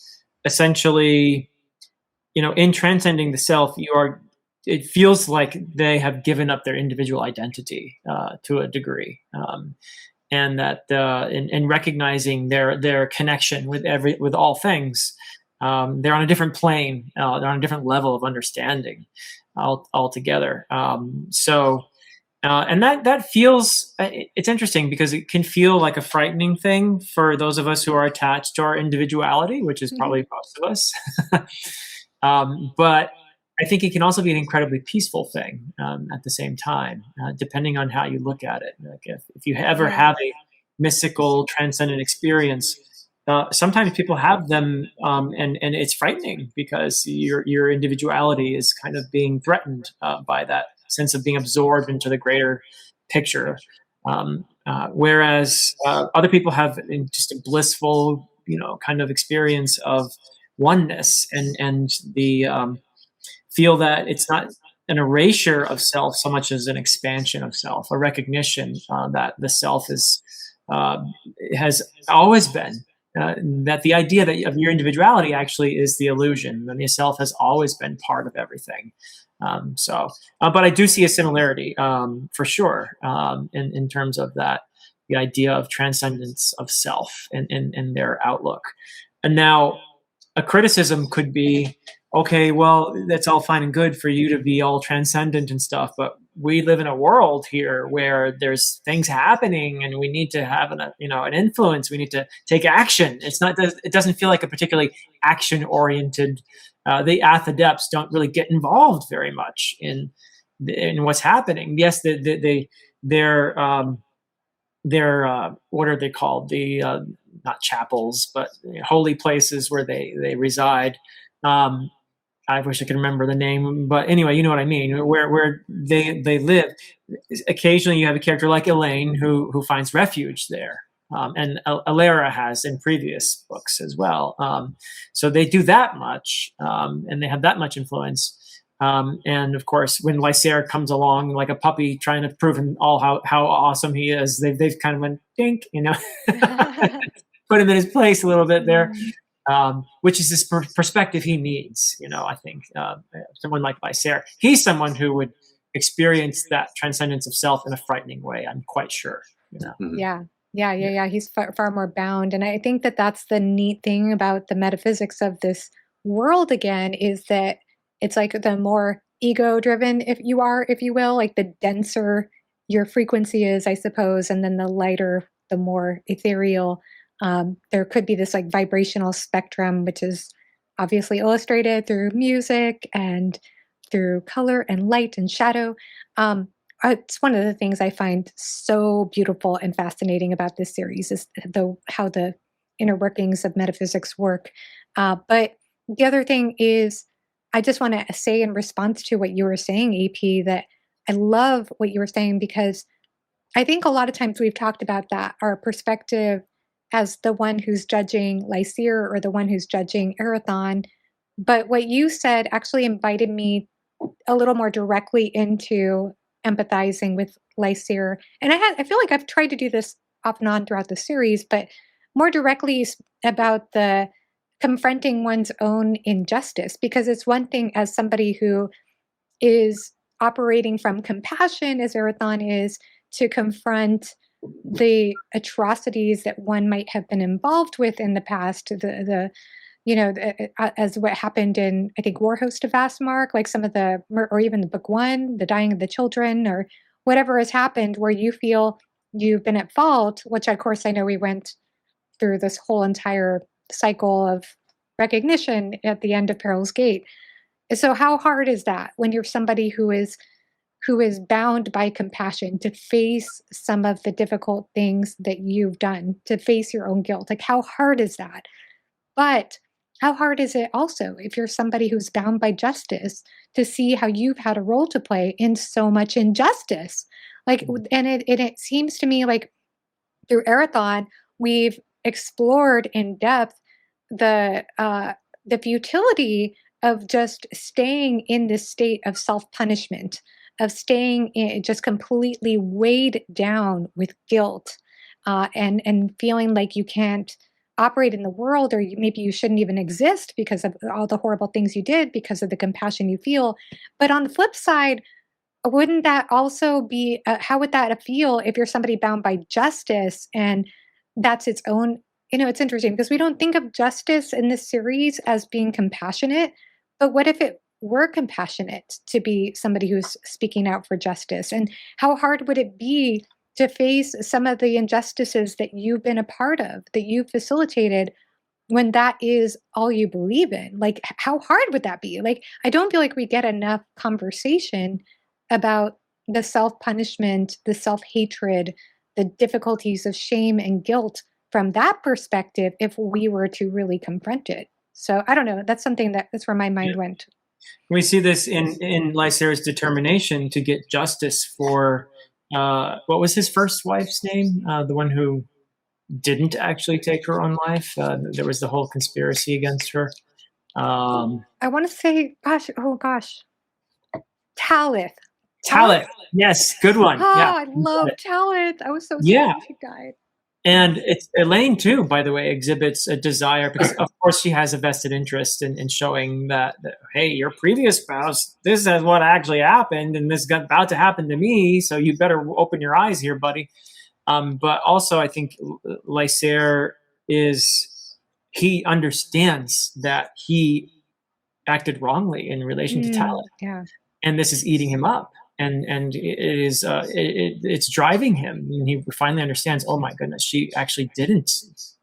Essentially, in transcending the self, it feels like they have given up their individual identity to a degree. And that in recognizing their connection with all things, they're on a different plane. They're on a different level of understanding altogether. And that feels, it's interesting because it can feel like a frightening thing for those of us who are attached to our individuality, which is probably most of us. But I think it can also be an incredibly peaceful thing at the same time, depending on how you look at it. Like if you ever have a mystical, transcendent experience, sometimes people have them, and it's frightening because your individuality is kind of being threatened by that sense of being absorbed into the greater picture. Whereas other people have just a blissful, kind of experience of oneness and the feel that it's not an erasure of self so much as an expansion of self, a recognition that the self has always been, that the idea of your individuality actually is the illusion, and the self has always been part of everything. But I do see a similarity for sure in terms of that, the idea of transcendence of self and their outlook. And now a criticism could be, okay, well, that's all fine and good for you to be all transcendent and stuff, but we live in a world here where there's things happening and we need to have an influence. We need to take action. It doesn't feel like a particularly action oriented, the Ath adepts don't really get involved very much in what's happening. Yes, they're what are they called? Not chapels, but holy places where they reside. I wish I could remember the name, but anyway, you know what I mean. Where they live. Occasionally, you have a character like Elaine who finds refuge there, and Alara has in previous books as well. So they do that much, and they have that much influence. And of course, when Lysair comes along like a puppy trying to prove him all how awesome he is, they've kind of went dink, put him in his place a little bit there. Which is this perspective he needs. I think someone like Lysair, he's someone who would experience that transcendence of self in a frightening way. I'm quite sure. Mm-hmm. Yeah. He's far more bound, and I think that that's the neat thing about the metaphysics of this world. Again, is that it's like the more ego-driven, if you will, like the denser your frequency is, I suppose, and then the lighter, the more ethereal. There could be this like vibrational spectrum, which is obviously illustrated through music and through color and light and shadow. It's one of the things I find so beautiful and fascinating about this series is how the inner workings of metaphysics work. But the other thing is, I just want to say in response to what you were saying, AP, that I love what you were saying, because I think a lot of times we've talked about that, our perspective as the one who's judging Lysair or the one who's judging Erathon. But what you said actually invited me a little more directly into empathizing with Lysair. And I feel like I've tried to do this off and on throughout the series, but more directly about the confronting one's own injustice, because it's one thing as somebody who is operating from compassion, as Erathon is, to confront the atrocities that one might have been involved with in the past, as what happened in, I think, Warhost of Vastmark, like some of or even the book 1, the dying of the children, or whatever has happened where you feel you've been at fault, which of course I know we went through this whole entire cycle of recognition at the end of Peril's Gate. So how hard is that when you're somebody who is bound by compassion to face some of the difficult things that you've done, to face your own guilt? Like, how hard is that? But how hard is it also, if you're somebody who's bound by justice, to see how you've had a role to play in so much injustice? Like, and it seems to me like through Arathon, we've explored in depth the futility of just staying in this state of self-punishment, of staying in, just completely weighed down with guilt, and feeling like you can't operate in the world, or maybe you shouldn't even exist because of all the horrible things you did, because of the compassion you feel. But on the flip side, wouldn't that also be how would that feel if you're somebody bound by justice, and that's its own, it's interesting because we don't think of justice in this series as being compassionate, but what if it were compassionate to be somebody who's speaking out for justice? And how hard would it be to face some of the injustices that you've been a part of, that you've facilitated, when that is all you believe in? Like, how hard would that be? Like, I don't feel like we get enough conversation about the self-punishment, the self-hatred, the difficulties of shame and guilt from that perspective if we were to really confront it. So I don't know. That's something that's where my mind went. We see this in Lysair's determination to get justice for what was his first wife's name? The one who didn't actually take her own life. There was the whole conspiracy against her. I want to say, gosh, Talith. Talith. Yes, good one. Oh, yeah, I love Talith. I was so sad Yeah. she died. And it's Elaine too, by the way, exhibits a desire, because of course she has a vested interest in showing that, hey, your previous spouse, this is what actually happened, and this is about to happen to me, so you better open your eyes here, buddy. But also I think Lysair he understands that he acted wrongly in relation to Talith. Yeah. And this is eating him up. And it's driving him, and he finally understands, oh my goodness, she actually didn't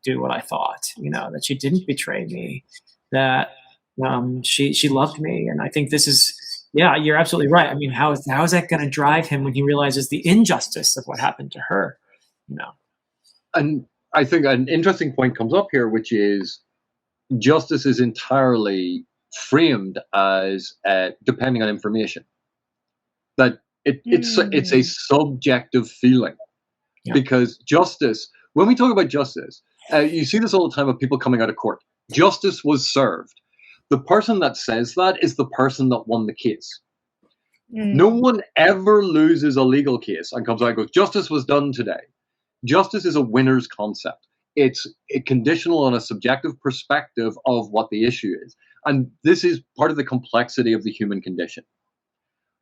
do what I thought, that she didn't betray me, that she loved me. And I think this is, yeah, you're absolutely right. I mean, how is that going to drive him when he realizes the injustice of what happened to her? And I think an interesting point comes up here, which is justice is entirely framed as depending on information. That it's a subjective feeling, because justice, when we talk about justice, you see this all the time with people coming out of court. Justice was served. The person that says that is the person that won the case. No one ever loses a legal case and comes out and goes, justice was done today. Justice is a winner's concept. It's conditional on a subjective perspective of what the issue is. And this is part of the complexity of the human condition.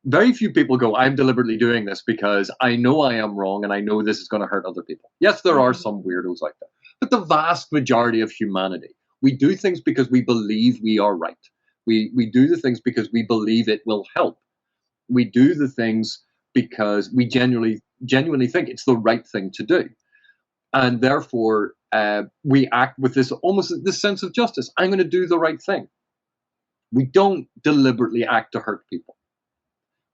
Very few people go, I'm deliberately doing this because I know I am wrong and I know this is going to hurt other people. Yes, there are some weirdos like that. But the vast majority of humanity, we do things because we believe we are right. We do the things because we believe it will help. We do the things because we genuinely think it's the right thing to do. And therefore, we act with this sense of justice. I'm going to do the right thing. We don't deliberately act to hurt people.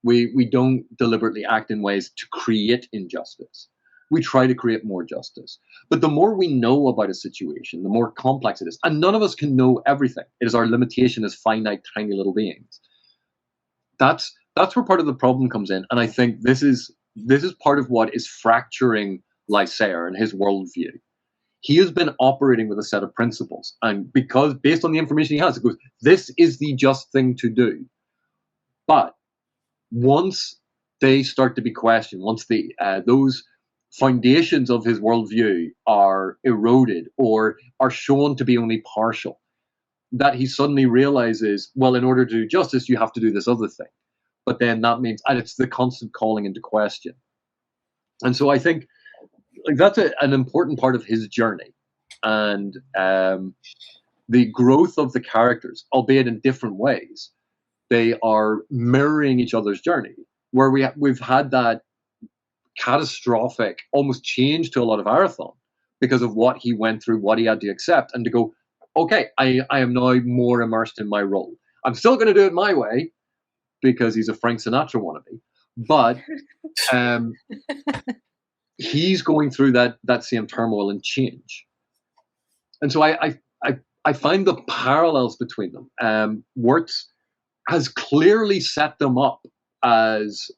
We don't deliberately act in ways to create injustice. We try to create more justice. But the more we know about a situation, the more complex it is. And none of us can know everything. It is our limitation as finite, tiny little beings. That's where part of the problem comes in. And I think this is part of what is fracturing Lysair and his worldview. He has been operating with a set of principles. And because based on the information he has, it goes, this is the just thing to do. But once they start to be questioned, once those foundations of his worldview are eroded or are shown to be only partial, that he suddenly realizes, well, in order to do justice, you have to do this other thing. But then that means, and it's the constant calling into question. And so I think that's an important part of his journey. And the growth of the characters, albeit in different ways, they are mirroring each other's journey, where we've had that catastrophic almost change to a lot of Arathon because of what he went through, what he had to accept, and to go, okay, I am now more immersed in my role. I'm still going to do it my way because he's a Frank Sinatra wannabe, but he's going through that same turmoil and change. And so I I find the parallels between them. Wurts has clearly set them up as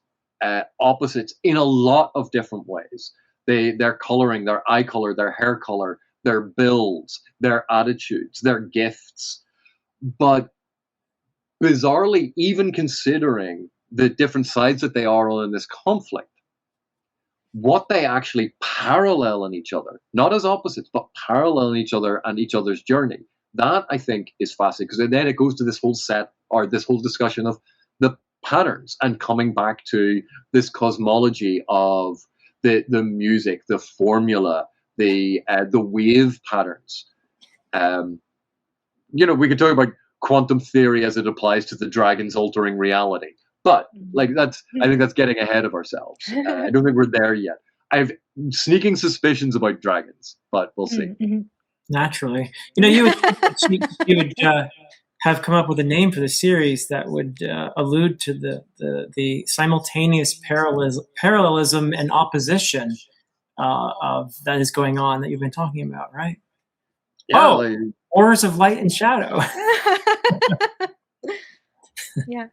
opposites in a lot of different ways. Their coloring, their eye color, their hair color, their builds, their attitudes, their gifts. But bizarrely, even considering the different sides that they are on in this conflict, what they actually parallel in each other, not as opposites, but parallel in each other and each other's journey. That, I think, is fascinating, because then it goes to this whole this whole discussion of the patterns and coming back to this cosmology of the music, the formula, the wave patterns. We could talk about quantum theory as it applies to the dragons altering reality, but I think that's getting ahead of ourselves. I don't think we're there yet. I have sneaking suspicions about dragons, but we'll see. Naturally, you would have come up with a name for the series that would allude to the simultaneous parallelism and opposition of that is going on that you've been talking about, right? Yeah, Horrors of Light and Shadow. Yeah.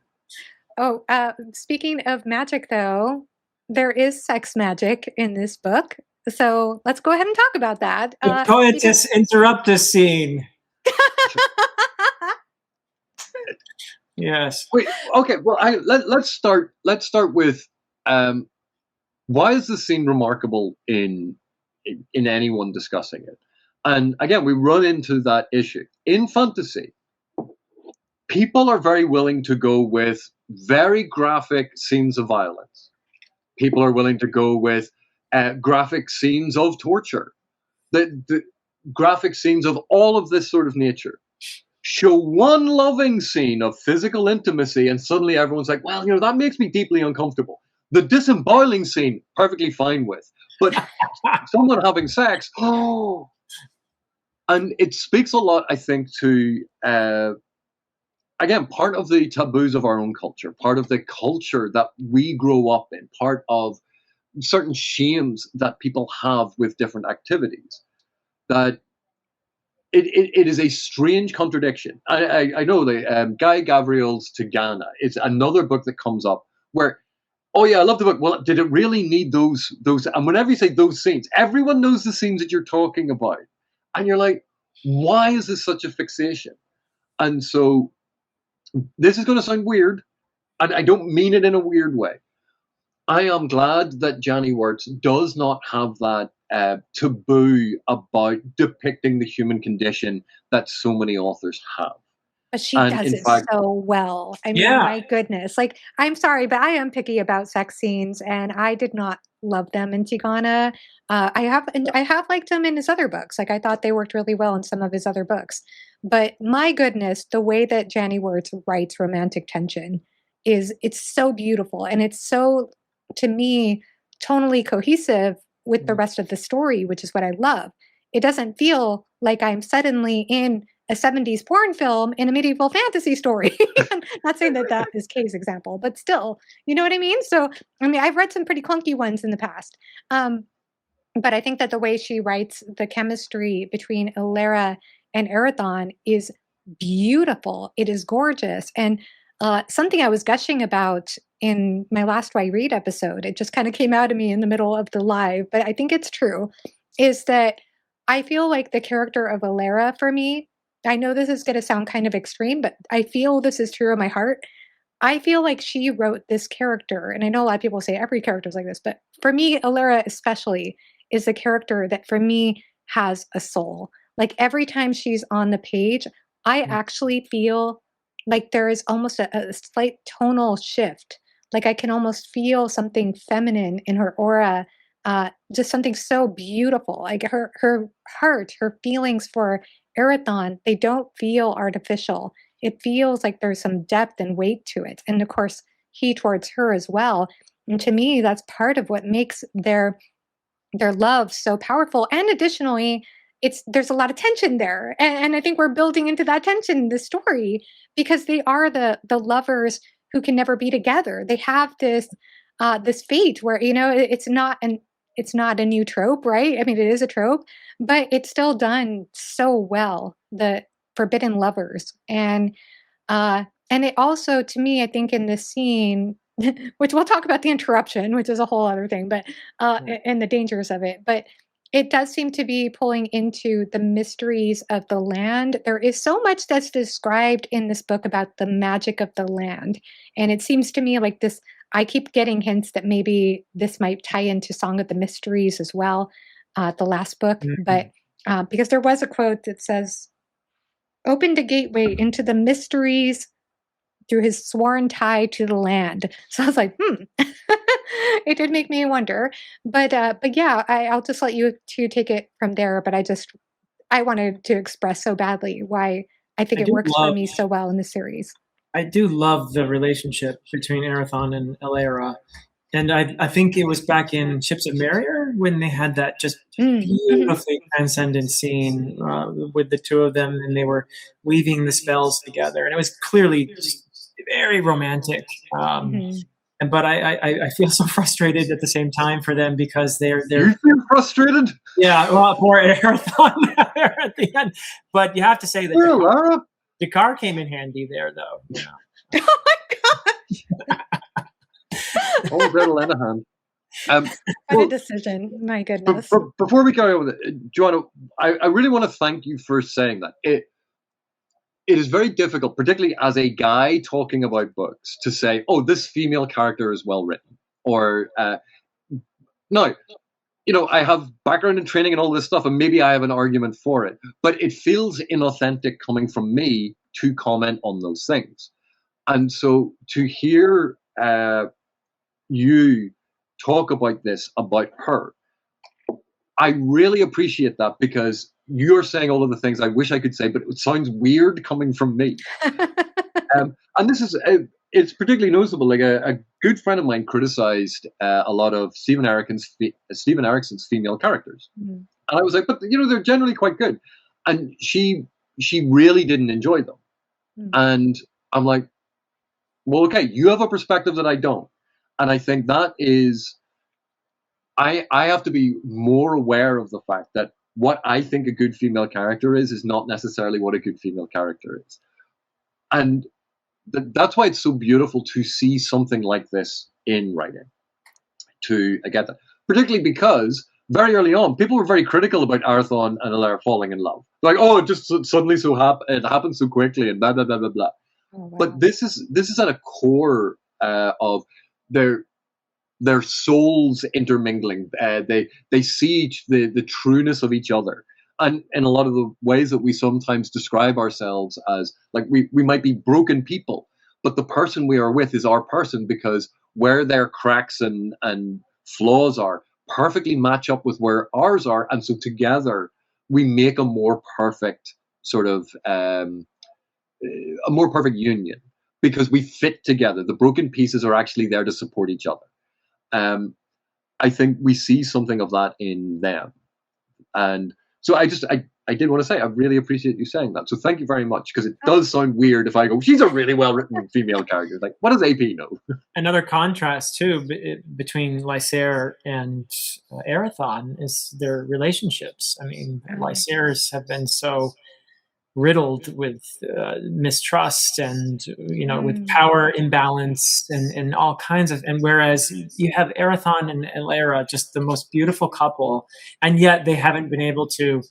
Oh, speaking of magic, though, there is sex magic in this book. So let's go ahead and talk about that. The Coitus Interruptus scene. Yes. Wait. Okay. Well, let's start with why is this scene remarkable in anyone discussing it? And again, we run into that issue in fantasy. People are very willing to go with very graphic scenes of violence. People are willing to go with graphic scenes of torture, the graphic scenes of all of this sort of nature. Show one loving scene of physical intimacy, and suddenly everyone's like, well, that makes me deeply uncomfortable. The disemboweling scene, perfectly fine with. But someone having sex, oh. And it speaks a lot, I think, to, again, part of the taboos of our own culture, part of the culture that we grow up in, part of certain shames that people have with different activities, that it is a strange contradiction. I know that Guy Gavriel's Tigana is another book that comes up where, oh yeah, I love the book. Well, did it really need those? And whenever you say those scenes, everyone knows the scenes that you're talking about. And you're like, why is this such a fixation? And so this is going to sound weird, and I don't mean it in a weird way. I am glad that Janny Wurts does not have that taboo about depicting the human condition that so many authors have. But she does it so well. I mean, my goodness. Like, I'm sorry, but I am picky about sex scenes, and I did not love them in Tigana. I have liked them in his other books. Like, I thought they worked really well in some of his other books. But my goodness, the way that Janny Wurts writes romantic tension it's so beautiful, and it's so, to me, tonally cohesive with the rest of the story, which is what I love. It doesn't feel like I'm suddenly in a 70s porn film in a medieval fantasy story. Not saying that is Kay's example, but still, you know what I mean? So, I mean, I've read some pretty clunky ones in the past. But I think that the way she writes the chemistry between Ilera and Erathon is beautiful. It is gorgeous. And something I was gushing about in my last Why Read episode, it just kind of came out of me in the middle of the live, but I think it's true, is that I feel like the character of Ilera, for me, I know this is going to sound kind of extreme, but I feel this is true in my heart. I feel like she wrote this character, and I know a lot of people say every character is like this, but for me, Ilera especially is the character that for me has a soul. Like every time she's on the page, I actually feel like there is almost a slight tonal shift. Like I can almost feel something feminine in her aura, just something so beautiful. Like her heart, her feelings for Erathon, they don't feel artificial. It feels like there's some depth and weight to it. And of course, he towards her as well. And to me, that's part of what makes their love so powerful. And additionally, there's a lot of tension there. And I think we're building into that tension in this story because they are the lovers who can never be together. They have this fate where, it's not a new trope, right? I mean, it is a trope, but it's still done so well. forbidden lovers. And it also, to me, I think in this scene, which we'll talk about the interruption, which is a whole other thing, but and the dangers of it. But it does seem to be pulling into the mysteries of the land. There is so much that's described in this book about the magic of the land. And it seems to me like this, I keep getting hints that maybe this might tie into Song of the Mysteries as well, the last book. Mhm. But because there was a quote that says, "Opened a gateway into the mysteries through his sworn tie to the land." So I was like, it did make me wonder. But yeah, I'll just let you two take it from there. But I wanted to express so badly why I think I it do works for love me so well in the series. I do love the relationship between Arathon and Elera. And I think it was back in Ships of Marrier when they had that just beautifully transcendent scene with the two of them, and they were weaving the spells together. And it was clearly just very romantic. But I feel so frustrated at the same time for them because they're You feel frustrated? yeah, well, poor Arathon at the end. But you have to say that Poor Lara. Dakar came in handy there, though. Yeah. Oh my gosh! Oh, Gretel Lenehan. What a decision. My goodness. Before we carry on with it, Joanna, I really want to thank you for saying that. It is very difficult, particularly as a guy talking about books, to say, oh, this female character is well written. Or, no, I have background in training and all this stuff, and maybe I have an argument for it. But it feels inauthentic coming from me to comment on those things. And so to hear you talk about this, about her, I really appreciate that, because you're saying all of the things I wish I could say, but it sounds weird coming from me. And this is, it's particularly noticeable. Like a good friend of mine criticized a lot of Stephen Erickson's female characters. And I was like, but they're generally quite good. And she really didn't enjoy them. And I'm like, well, okay, you have a perspective that I don't. And I think that is, I have to be more aware of the fact that what I think a good female character is not necessarily what a good female character is. And that's why it's so beautiful to see something like this in writing. I get that. Particularly because very early on, people were very critical about Arathon and Elera falling in love. Like, oh, it just suddenly it happened so quickly and blah, blah, blah, blah, blah. Oh, wow. But this is at a core of their souls intermingling. They see the trueness of each other. And in a lot of the ways that we sometimes describe ourselves as, like, we might be broken people, but the person we are with is our person, because where their cracks and flaws are perfectly match up with where ours are. And so together we make a more perfect sort of, a more perfect union, because we fit together. The broken pieces are actually there to support each other. I think we see something of that in them. And so I did want to say, I really appreciate you saying that. So thank you very much, because it does sound weird if I go, she's a really well-written female character. Like, what does AP know? Another contrast, too, between Lysair and Arathon is their relationships. I mean, Lysairs have been so riddled with mistrust and with power imbalance and all kinds of, and whereas you have Arathon and Elera, just the most beautiful couple, and yet they haven't been able to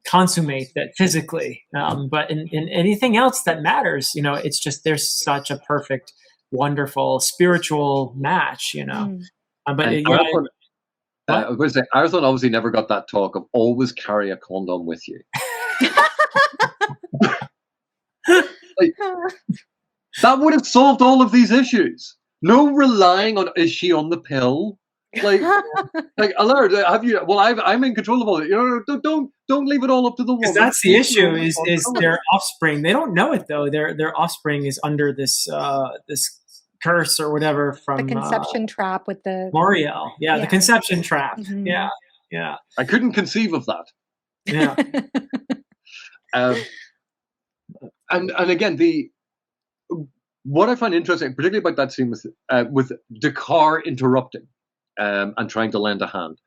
consummate that physically, but in anything else that matters, it's just there's such a perfect, wonderful spiritual match, but Arathon, I was going to say, Arathon obviously never got that talk of always carry a condom with you. Like, that would have solved all of these issues. No relying on, is she on the pill? Like alert, have you? Well, I'm in control of all it. Don't leave it all up to the woman. That's the issue. Is their offspring? They don't know it though. Their offspring is under this this curse or whatever from the conception trap with the Moriel. Yeah, the conception trap. Mm-hmm. Yeah. I couldn't conceive of that. Yeah. And again, what I find interesting, particularly about that scene with Dakar interrupting and trying to lend a hand,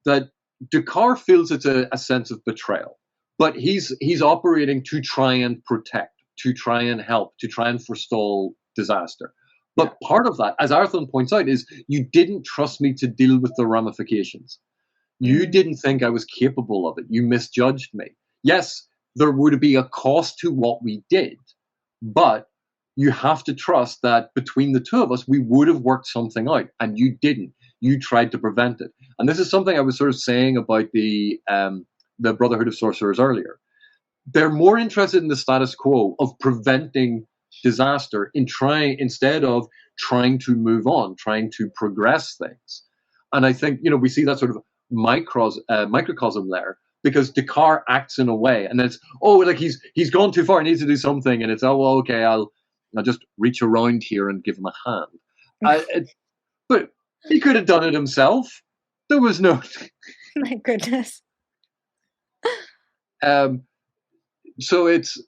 that Dakar feels it's a sense of betrayal, but he's operating to try and protect, to try and help, to try and forestall disaster. But part of that, as Arthur points out, is you didn't trust me to deal with the ramifications. You didn't think I was capable of it. You misjudged me. Yes, there would be a cost to what we did, but you have to trust that between the two of us, we would have worked something out, and you didn't. You tried to prevent it. And this is something I was sort of saying about the Brotherhood of Sorcerers earlier. They're more interested in the status quo of preventing disaster instead of trying to move on, trying to progress things. And I think, we see that sort of microcosm there, because Descartes acts in a way, and it's like he's gone too far, he needs to do something, and it's okay, I'll just reach around here and give him a hand. But he could have done it himself. There was no. My goodness. So it's,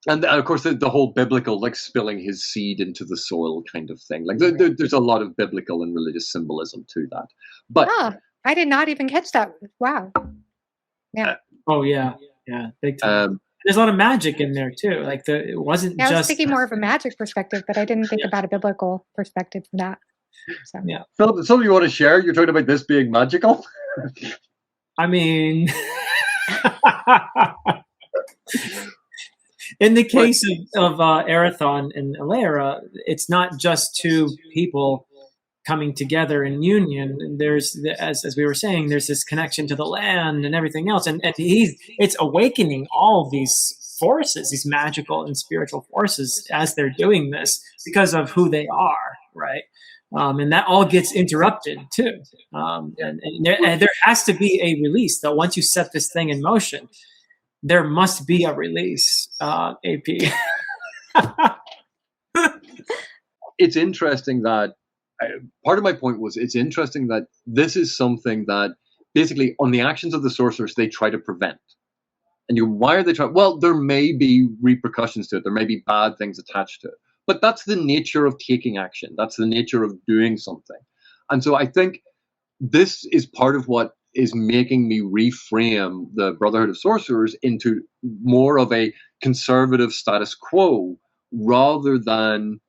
and of course the whole biblical, like spilling his seed into the soil kind of thing. Like there's a lot of biblical and religious symbolism to that. But I did not even catch that. Wow. Yeah. Big time. There's a lot of magic in there too. Like it wasn't just. I was thinking more of a magic perspective, but I didn't think about a biblical perspective for that. So. Yeah. Philip, something you want to share? You're talking about this being magical. I mean, in the case of Erathon and Elera, it's not just two people coming together in union. There's, as we were saying, there's this connection to the land and everything else, and it's awakening all these forces, these magical and spiritual forces, as they're doing this because of who they are, right? And that all gets interrupted too. And there has to be a release. That once you set this thing in motion, there must be a release. AP. It's interesting that part of my point was it's interesting that this is something that basically on the actions of the sorcerers they try to prevent. And why are they trying? Well, there may be repercussions to it. There may be bad things attached to it. But that's the nature of taking action. That's the nature of doing something. And so I think this is part of what is making me reframe the Brotherhood of Sorcerers into more of a conservative status quo rather than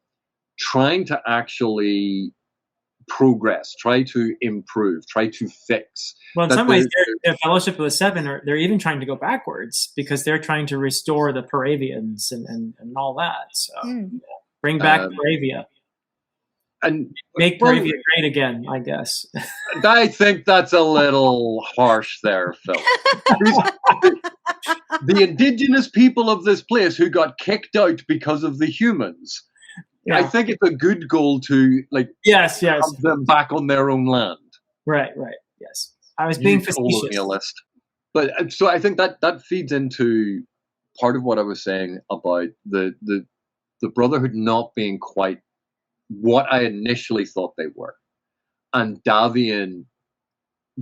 trying to actually progress, try to improve, try to fix. Well, in some ways, their Fellowship of the Seven, they're even trying to go backwards because they're trying to restore the Paravians and all that. So bring back Paravia. And make Paravia great again, I guess. I think that's a little harsh there, Phil. The indigenous people of this place who got kicked out because of the humans. Yeah. I think it's a good goal to yes have them back on their own land. Right, yes. I was being facetious. But so I think that feeds into part of what I was saying about the Brotherhood not being quite what I initially thought they were, and Davian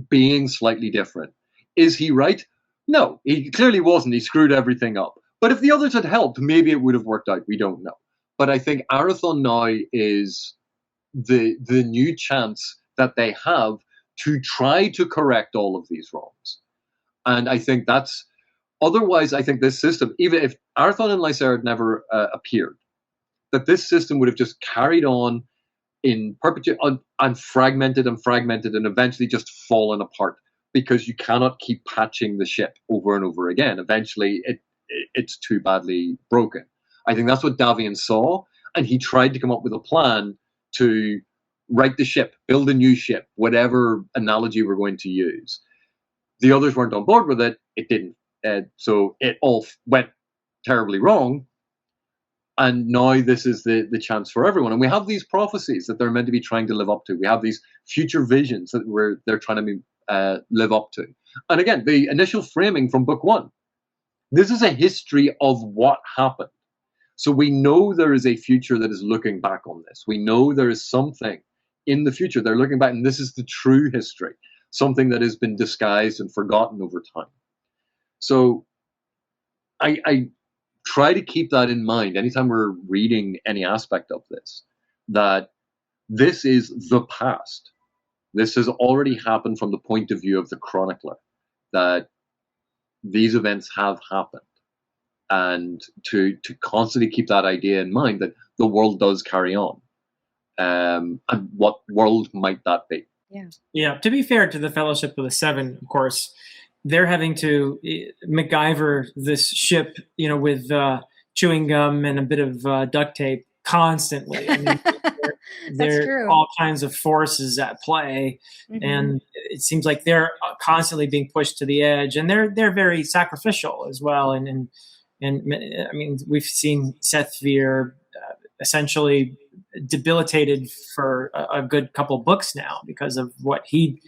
being slightly different. Is he right? No, he clearly wasn't. He screwed everything up. But if the others had helped, maybe it would have worked out. We don't know. But I think Arathon now is the new chance that they have to try to correct all of these wrongs. And I think that's, otherwise, I think this system, even if Arathon and Lysair had never appeared, that this system would have just carried on in perpetuity and fragmented and eventually just fallen apart because you cannot keep patching the ship over and over again. Eventually, it's too badly broken. I think that's what Davian saw, and he tried to come up with a plan to right the ship, build a new ship, whatever analogy we're going to use. The others weren't on board with it. It didn't. So it all went terribly wrong. And now this is the chance for everyone. And we have these prophecies that they're meant to be trying to live up to. We have these future visions that they're trying to live up to. And again, the initial framing from book 1. This is a history of what happened. So we know there is a future that is looking back on this. We know there is something in the future. They're looking back, and this is the true history, something that has been disguised and forgotten over time. So I try to keep that in mind anytime we're reading any aspect of this, that this is the past. This has already happened from the point of view of the chronicler, that these events have happened, and to constantly keep that idea in mind that the world does carry on, and what world might that be? Yeah. To be fair to the Fellowship of the Seven, of course, they're having to MacGyver this ship, with chewing gum and a bit of duct tape constantly. I mean, there are all kinds of forces at play, and it seems like they're constantly being pushed to the edge, and they're very sacrificial as well. And I mean, we've seen Seth Veer essentially debilitated for a good couple books now because of what he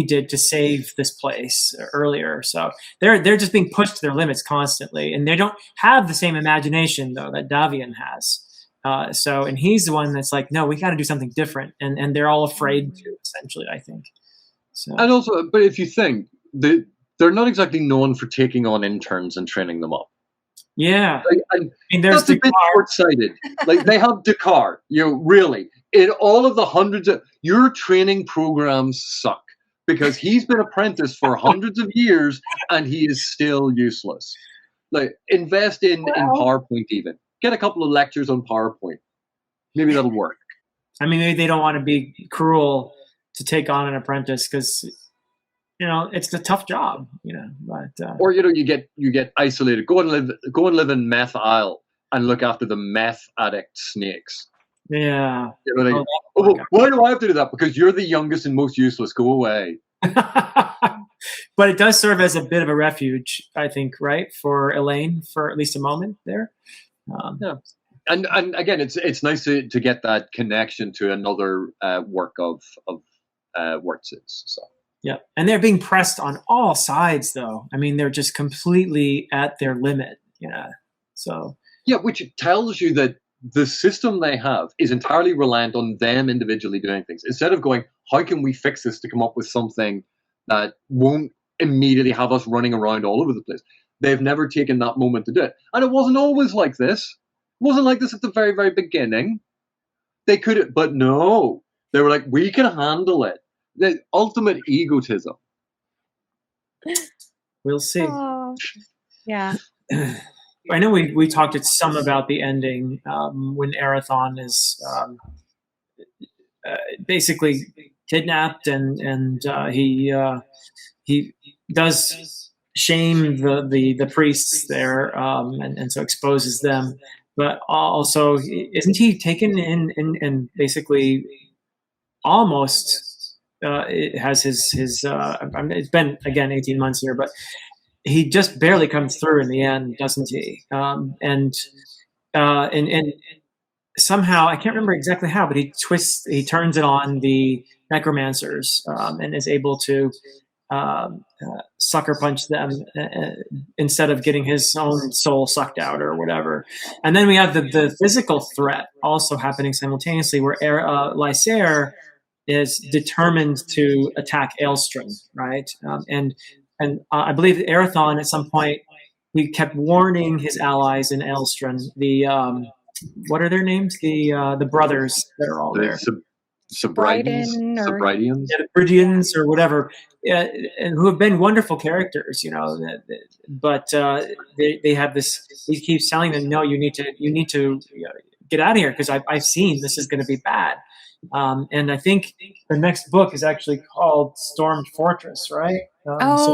did to save this place earlier. So they're just being pushed to their limits constantly, and they don't have the same imagination though that Davian has. And he's the one that's like, no, we got to do something different, and they're all afraid to, essentially, I think. So. And also, but if you think they're not exactly known for taking on interns and training them up. Yeah, I mean, there's that's a bit short-sighted. Like they have Dakar, really. In all of the hundreds of your training programs suck because he's been apprentice for hundreds of years and he is still useless. Like invest in PowerPoint even. Get a couple of lectures on PowerPoint. Maybe that'll work. I mean, maybe they don't want to be cruel to take on an apprentice because it's a tough job, But or you get isolated. Go and live in Meth Isle and look after the meth addict snakes. Yeah. Why do I have to do that? Because you're the youngest and most useless. Go away. But it does serve as a bit of a refuge, I think, right, for Elaine for at least a moment there. Yeah. And again, it's nice to get that connection to another work of Wurts's. So. Yeah, and they're being pressed on all sides, though. I mean, they're just completely at their limit, So yeah, which tells you that the system they have is entirely reliant on them individually doing things. Instead of going, how can we fix this to come up with something that won't immediately have us running around all over the place? They've never taken that moment to do it. And it wasn't always like this. It wasn't like this at the very, very beginning. They could, but no. They were like, we can handle it. The ultimate egotism. We'll see. Yeah. I know we talked some about the ending when Arathon is basically kidnapped and he does shame the priests there and so exposes them, but also isn't he taken in and basically almost it has his it's been again 18 months here, but he just barely comes through in the end, doesn't he? And somehow I can't remember exactly how, but he turns it on the necromancers and is able to sucker punch them instead of getting his own soul sucked out or whatever. And then we have the physical threat also happening simultaneously, where Lysair is determined to attack Aelstrin, right? And I believe Arathon at some point he kept warning his allies in Aelstrin, the what are their names? The brothers that are all there. Subridians, the Bridians or whatever, and who have been wonderful characters, but they have this. He keeps telling them, "No, you need to get out of here because I've seen this is going to be bad." And I think the next book is actually called Stormed Fortress, right? That's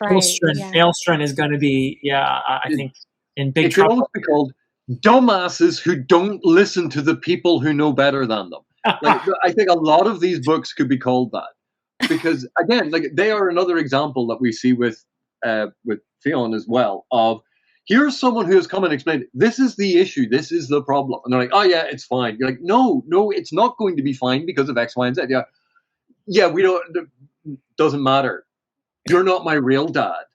right. Aelstrin is going to be, I think, in big trouble. It could almost be called Dumbasses Who Don't Listen to the People Who Know Better Than Them. I think a lot of these books could be called that. Because, again, they are another example that we see with Fionn as well of, here's someone who has come and explained, this is the issue, this is the problem. And they're like, oh, yeah, it's fine. You're like, no, it's not going to be fine because of X, Y, and Z. Yeah, we don't, doesn't matter. You're not my real dad.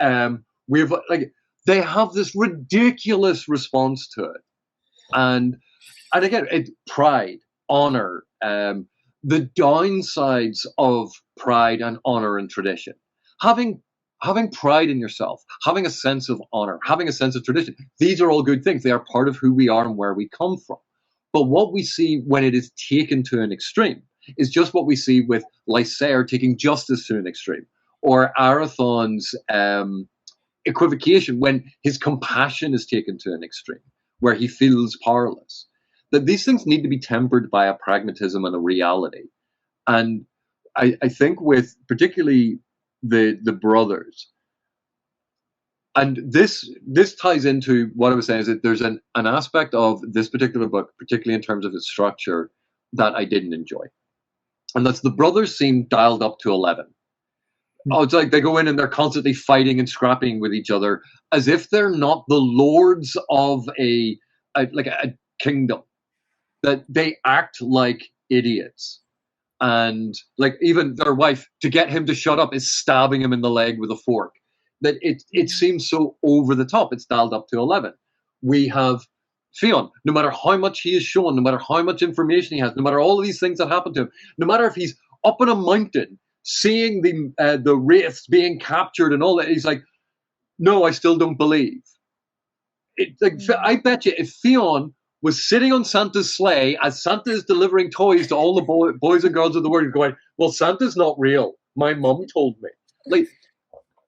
They have this ridiculous response to it. And again, pride, honor, the downsides of pride and honor and tradition. Having pride in yourself, having a sense of honor, having a sense of tradition, these are all good things. They are part of who we are and where we come from. But what we see when it is taken to an extreme is just what we see with Lysair taking justice to an extreme, or Arathon's equivocation, when his compassion is taken to an extreme, where he feels powerless. That these things need to be tempered by a pragmatism and a reality. And I think with particularly the brothers, and this ties into what I was saying, is that there's an aspect of this particular book, particularly in terms of its structure, that I didn't enjoy. And that's the brothers seem dialed up to 11. Oh, it's like they go in and they're constantly fighting and scrapping with each other as if they're not the lords of a kingdom. That they act like idiots. And like even their wife, to get him to shut up, is stabbing him in the leg with a fork. That it seems so over the top. It's dialed up to 11. We have Fionn, no matter how much he is shown, no matter how much information he has, no matter all of these things that happen to him, no matter if he's up on a mountain seeing the wraiths being captured and all that, he's like, no, I still don't believe. I bet you if Fionn was sitting on Santa's sleigh as Santa is delivering toys to all the boys and girls of the world, going, well, Santa's not real. My mum told me. Like,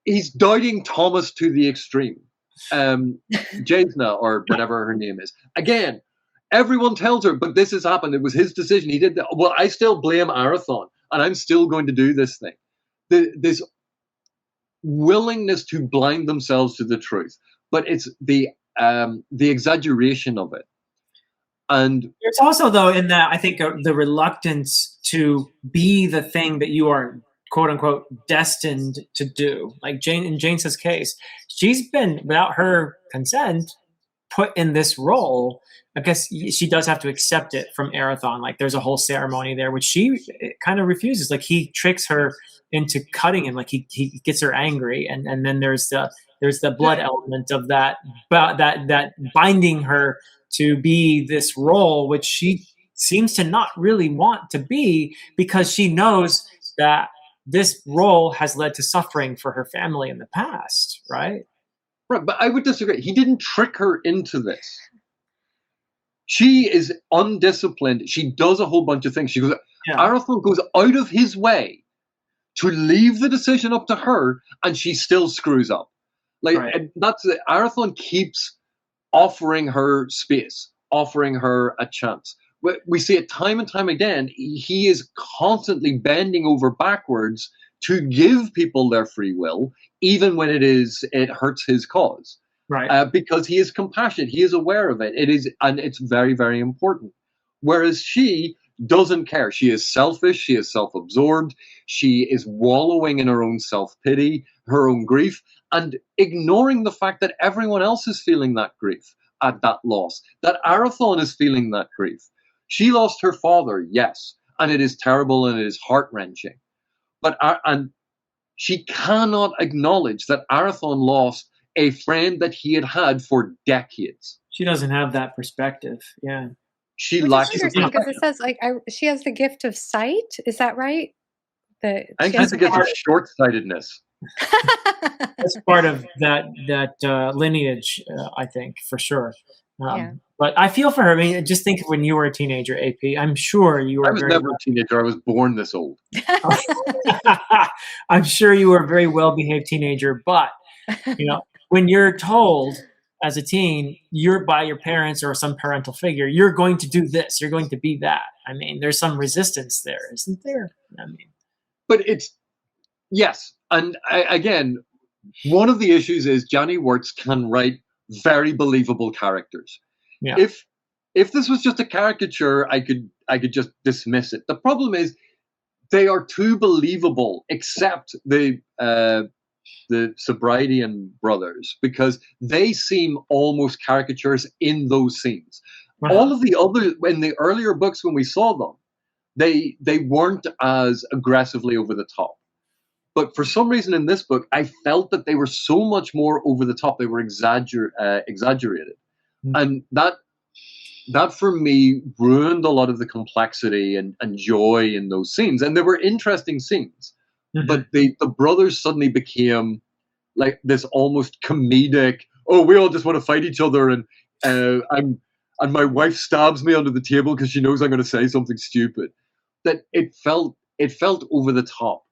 he's doubting Thomas to the extreme. Jasna, or whatever her name is. Again, everyone tells her, but this has happened. It was his decision. He did that. Well, I still blame Arathon, and I'm still going to do this thing. This willingness to blind themselves to the truth, but it's the exaggeration of it. And there's also, though, in that, I think the reluctance to be the thing that you are, quote unquote, destined to do. Like Jane, in Jane's case, she's been, without her consent, put in this role. I guess she does have to accept it from Arathon. Like there's a whole ceremony there, which she kind of refuses. Like he tricks her into cutting him. Like he gets her angry, and then there's the blood element of that binding her to be this role, which she seems to not really want to be, because she knows that this role has led to suffering for her family in the past, right? Right, but I would disagree. He didn't trick her into this. She is undisciplined. She does a whole bunch of things. Arathon goes out of his way to leave the decision up to her, and she still screws up. Like, right. And that's it. Arathon keeps offering her space, offering her a chance. We see it time and time again. He is constantly bending over backwards to give people their free will, even when it hurts his cause. Right. Because he is compassionate. He is aware of it. And it's very, very important. Whereas she doesn't care. She is selfish. She is self-absorbed. She is wallowing in her own self-pity, her own grief, and ignoring the fact that everyone else is feeling that grief at that loss, that Arathon is feeling that grief. She lost her father, yes, and it is terrible and it is heart-wrenching. And she cannot acknowledge that Arathon lost a friend that he had had for decades. She doesn't have that perspective. Yeah, she Which lacks. Is interesting because it says she has the gift of sight. Is that right? I think that's the gift of short-sightedness. That's part of that lineage, I think, for sure. But I feel for her. I mean, just think of when you were a teenager, AP. I'm sure you were. I was never a teenager. I was born this old. I'm sure you were a very well-behaved teenager, but when you're told as a teen, you're by your parents or some parental figure, you're going to do this, you're going to be that. I mean, there's some resistance there, isn't there? I mean, but yes. And again, one of the issues is Janny Wurts can write very believable characters. Yeah. If this was just a caricature, I could just dismiss it. The problem is they are too believable, except the Sobriety brothers, because they seem almost caricatures in those scenes. Uh-huh. All of the other, in the earlier books when we saw them, they weren't as aggressively over the top. But for some reason in this book, I felt that they were so much more over the top. They were exaggerated. Mm-hmm. And that for me ruined a lot of the complexity and joy in those scenes. And they were interesting scenes. Mm-hmm. But the brothers suddenly became like this almost comedic, we all just want to fight each other, and my wife stabs me under the table because she knows I'm going to say something stupid. That it felt over the top.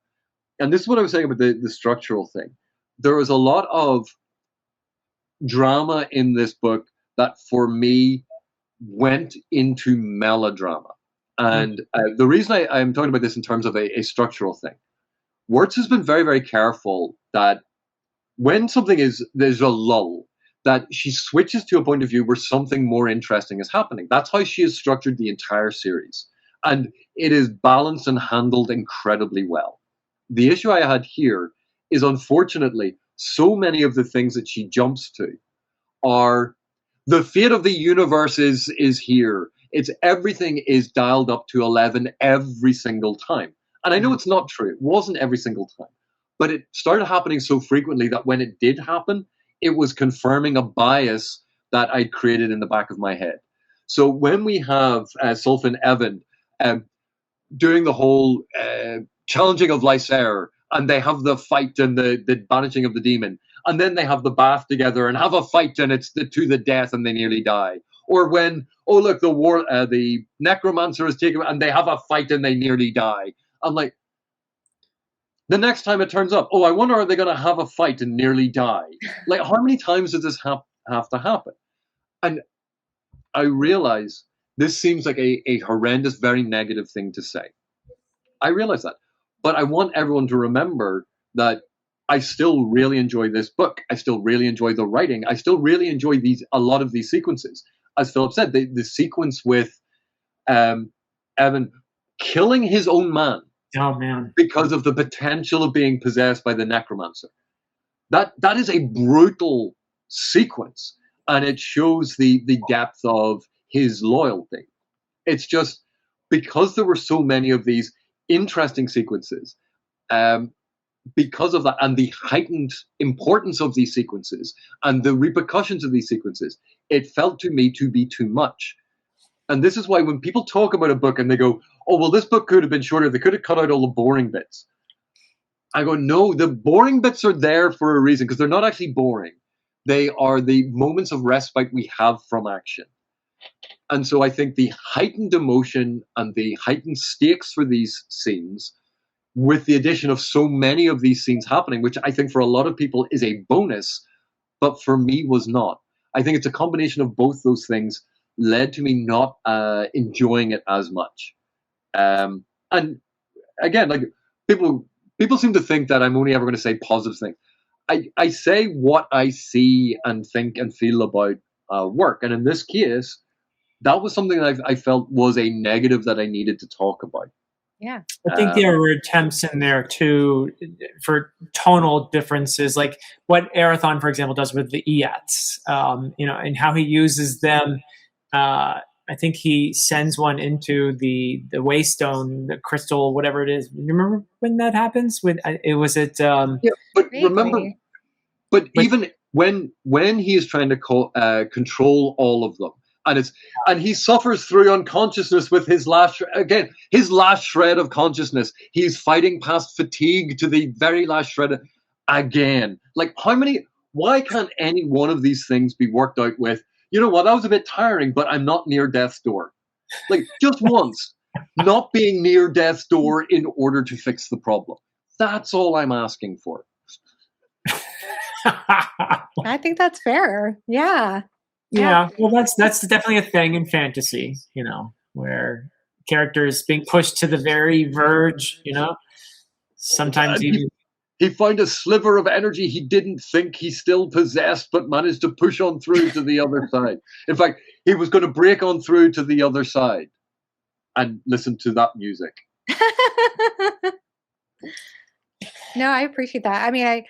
And this is what I was saying about the structural thing. There was a lot of drama in this book that for me went into melodrama. And the reason I'm talking about this in terms of a structural thing, Wurts has been very, very careful that when there's a lull, that she switches to a point of view where something more interesting is happening. That's how she has structured the entire series. And it is balanced and handled incredibly well. The issue I had here is, unfortunately, so many of the things that she jumps to are the fate of the universe is here. It's everything is dialed up to 11 every single time. And I know it's not true. It wasn't every single time. But it started happening so frequently that when it did happen, it was confirming a bias that I'd created in the back of my head. So when we have Sulfin Evan doing the whole challenging of Lysair, and they have the fight and the banishing of the demon, and then they have the bath together and have a fight, and it's to the death, and they nearly die. Or when, oh look, the necromancer is taken, and they have a fight and they nearly die. I'm like, the next time it turns up, oh, I wonder, are they going to have a fight and nearly die? Like, how many times does this have to happen? And I realize this seems like a horrendous, very negative thing to say. I realize that. But I want everyone to remember that I still really enjoy this book. I still really enjoy the writing. I still really enjoy a lot of these sequences. As Philip said, the sequence with Evan killing his own man. Oh man! Because of the potential of being possessed by the necromancer. That is a brutal sequence, and it shows the depth of his loyalty. It's just because there were so many of these interesting sequences, because of that, and the heightened importance of these sequences and the repercussions of these sequences, it felt to me to be too much. And this is why when people talk about a book and they go, oh, well, this book could have been shorter, they could have cut out all the boring bits. I go, no, the boring bits are there for a reason, because they're not actually boring. They are the moments of respite we have from action. And so I think the heightened emotion and the heightened stakes for these scenes, with the addition of so many of these scenes happening, which I think for a lot of people is a bonus, but for me was not. I think it's a combination of both those things led to me not enjoying it as much. And again, like people seem to think that I'm only ever going to say positive things. I say what I see and think and feel about work. And in this case, that was something that I felt was a negative that I needed to talk about. Yeah. I think there were attempts in there too for tonal differences, like what Arathon, for example, does with the Eats, and how he uses them. I think he sends one into the waystone, the crystal, whatever it is. You remember when that happens? But remember, even when he is trying to control all of them, and he suffers through unconsciousness with his last shred of consciousness. He's fighting past fatigue to the very last shred again. Like, why can't any one of these things be worked out with, you know what, that was a bit tiring, but I'm not near death's door. Like, just once, not being near death's door in order to fix the problem. That's all I'm asking for. I think that's fair. Yeah. Yeah. Well, that's definitely a thing in fantasy, where characters being pushed to the very verge, sometimes even. He found a sliver of energy he didn't think he still possessed, but managed to push on through to the other side. In fact, he was going to break on through to the other side. And listen to that music. No, I appreciate that. I mean,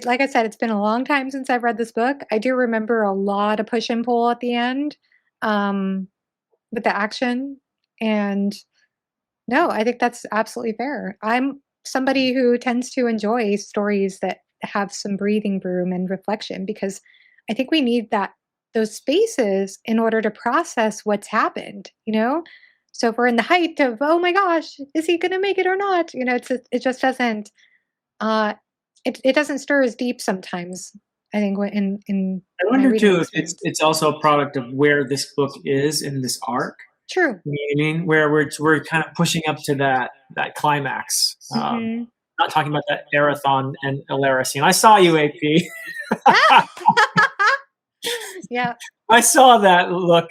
like I said, it's been a long time since I've read this book. I do remember a lot of push and pull at the end with the action. And no, I think that's absolutely fair. I'm somebody who tends to enjoy stories that have some breathing room and reflection, because I think we need those spaces in order to process what's happened, So if we're in the height of, oh my gosh, is he going to make it or not? It just doesn't, it doesn't stir as deep sometimes. I think in I wonder too if it's also a product of where this book is in this arc. True. You know what I mean? Where we're kind of pushing up to that climax. Not talking about that Arathon and Alara scene. I saw you, AP. Yeah. I saw that look.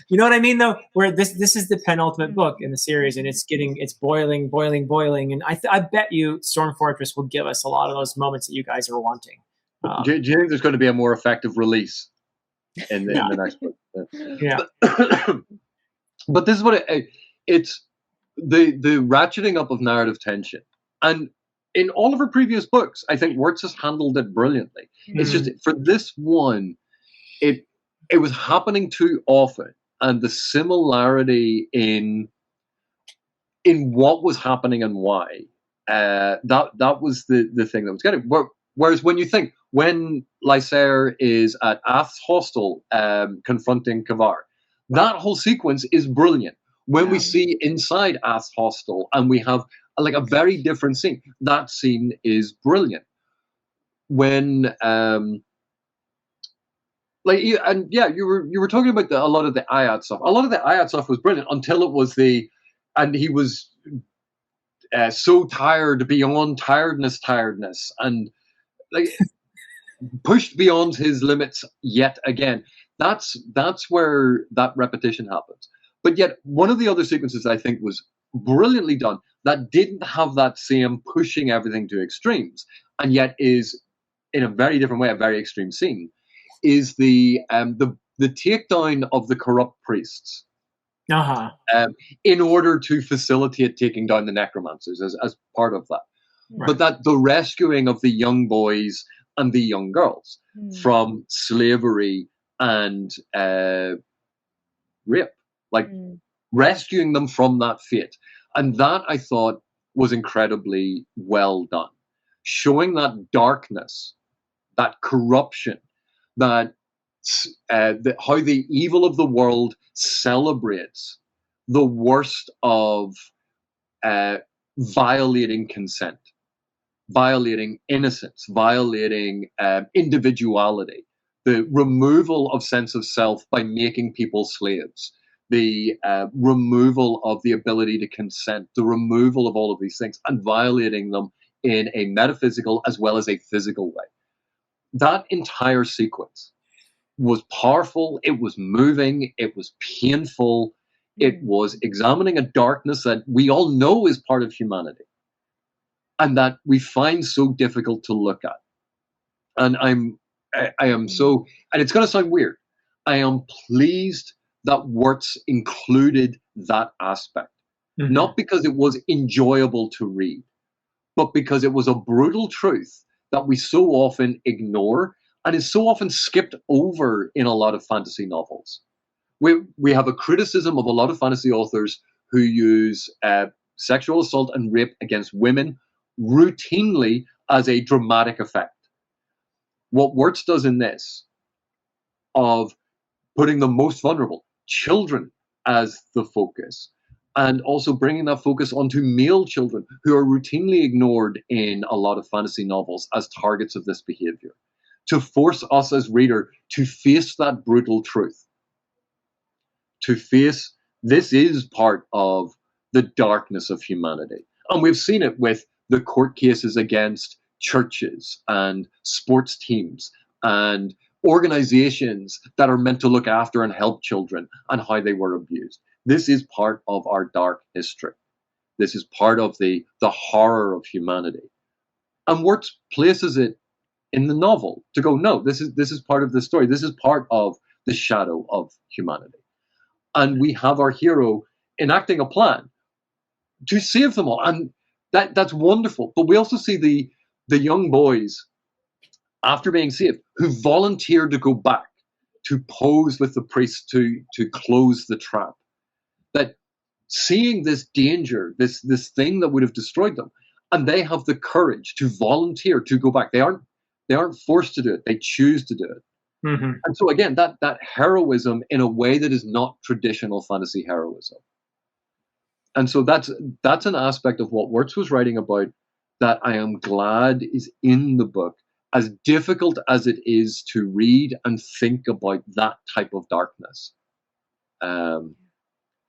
You know what I mean, though? Where this is the penultimate book in the series, and it's boiling, and I bet you Storm Fortress will give us a lot of those moments that you guys are wanting. Do you think there's going to be a more effective release in Yeah. the next book? Yeah. But this is what it's the ratcheting up of narrative tension, and in all of her previous books, I think Wurts has handled it brilliantly. It's just for this one, it was happening too often, and the similarity in what was happening and why, that was the thing that was getting. Whereas when you think when Lysair is at Ath's hostel confronting Kavar, that whole sequence is brilliant. When we see inside Ath's hostel and we have like a very different scene, that scene is brilliant. When you were talking about a lot of the Ayat stuff. A lot of the Ayat stuff was brilliant until it was and he was so tired beyond tiredness, and like pushed beyond his limits yet again. That's where that repetition happens. But yet, one of the other sequences I think was brilliantly done that didn't have that same pushing everything to extremes, and yet is in a very different way a very extreme scene, is the takedown of the corrupt priests. In order to facilitate taking down the necromancers as part of that. Right. But that the rescuing of the young boys and the young girls from slavery and rape, rescuing them from that fate. And that I thought was incredibly well done. Showing that darkness, that corruption, that how the evil of the world celebrates the worst of violating consent, violating innocence, violating individuality, the removal of sense of self by making people slaves, the removal of the ability to consent, the removal of all of these things, and violating them in a metaphysical as well as a physical way. That entire sequence was powerful, it was moving, it was painful, it was examining a darkness that we all know is part of humanity and that we find so difficult to look at. And I am so, and it's going to sound weird, I am pleased that Wurts included that aspect. Not because it was enjoyable to read, but because it was a brutal truth that we so often ignore and is so often skipped over in a lot of fantasy novels. We have a criticism of a lot of fantasy authors who use sexual assault and rape against women routinely as a dramatic effect. What Wurts does in this, of putting the most vulnerable, children, as the focus, and also bringing that focus onto male children who are routinely ignored in a lot of fantasy novels as targets of this behavior, to force us as reader to face that brutal truth, to face this is part of the darkness of humanity. And we've seen it with the court cases against churches and sports teams and organizations that are meant to look after and help children and how they were abused. This is part of our dark history. This is part of the horror of humanity. And Wurts places it in the novel to go, no, this is part of the story. This is part of the shadow of humanity. And we have our hero enacting a plan to save them all. And that's wonderful. But we also see the young boys, after being saved, who volunteer to go back to pose with the priest to close the trap. That seeing this danger, this thing that would have destroyed them, and they have the courage to volunteer to go back. They aren't forced to do it. They choose to do it. And so again, that heroism in a way that is not traditional fantasy heroism. And so that's an aspect of what Wurts was writing about that I am glad is in the book, as difficult as it is to read and think about that type of darkness.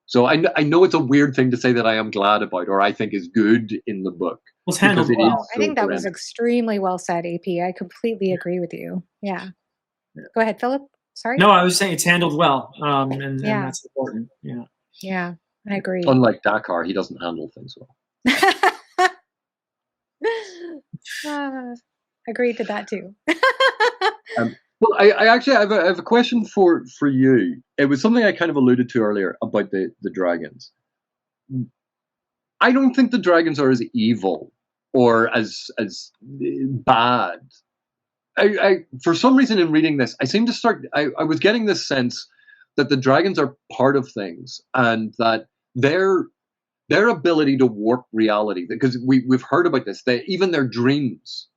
So I know it's a weird thing to say that I am glad about, or I think is good in the book. Well, handled well. I think that was extremely well said, AP. I completely agree with you. Yeah. Go ahead, Philip. Sorry. No, I was saying it's handled well, and Yeah. that's important. Yeah. Yeah, I agree. Unlike Dakar, he doesn't handle things well. Agreed to that too. Well, I actually have a question for you. It was something I kind of alluded to earlier about the dragons. I don't think the dragons are as evil or as bad. I for some reason in reading this, I was getting this sense that the dragons are part of things, and that their ability to warp reality, because we've heard about this, that even their dreams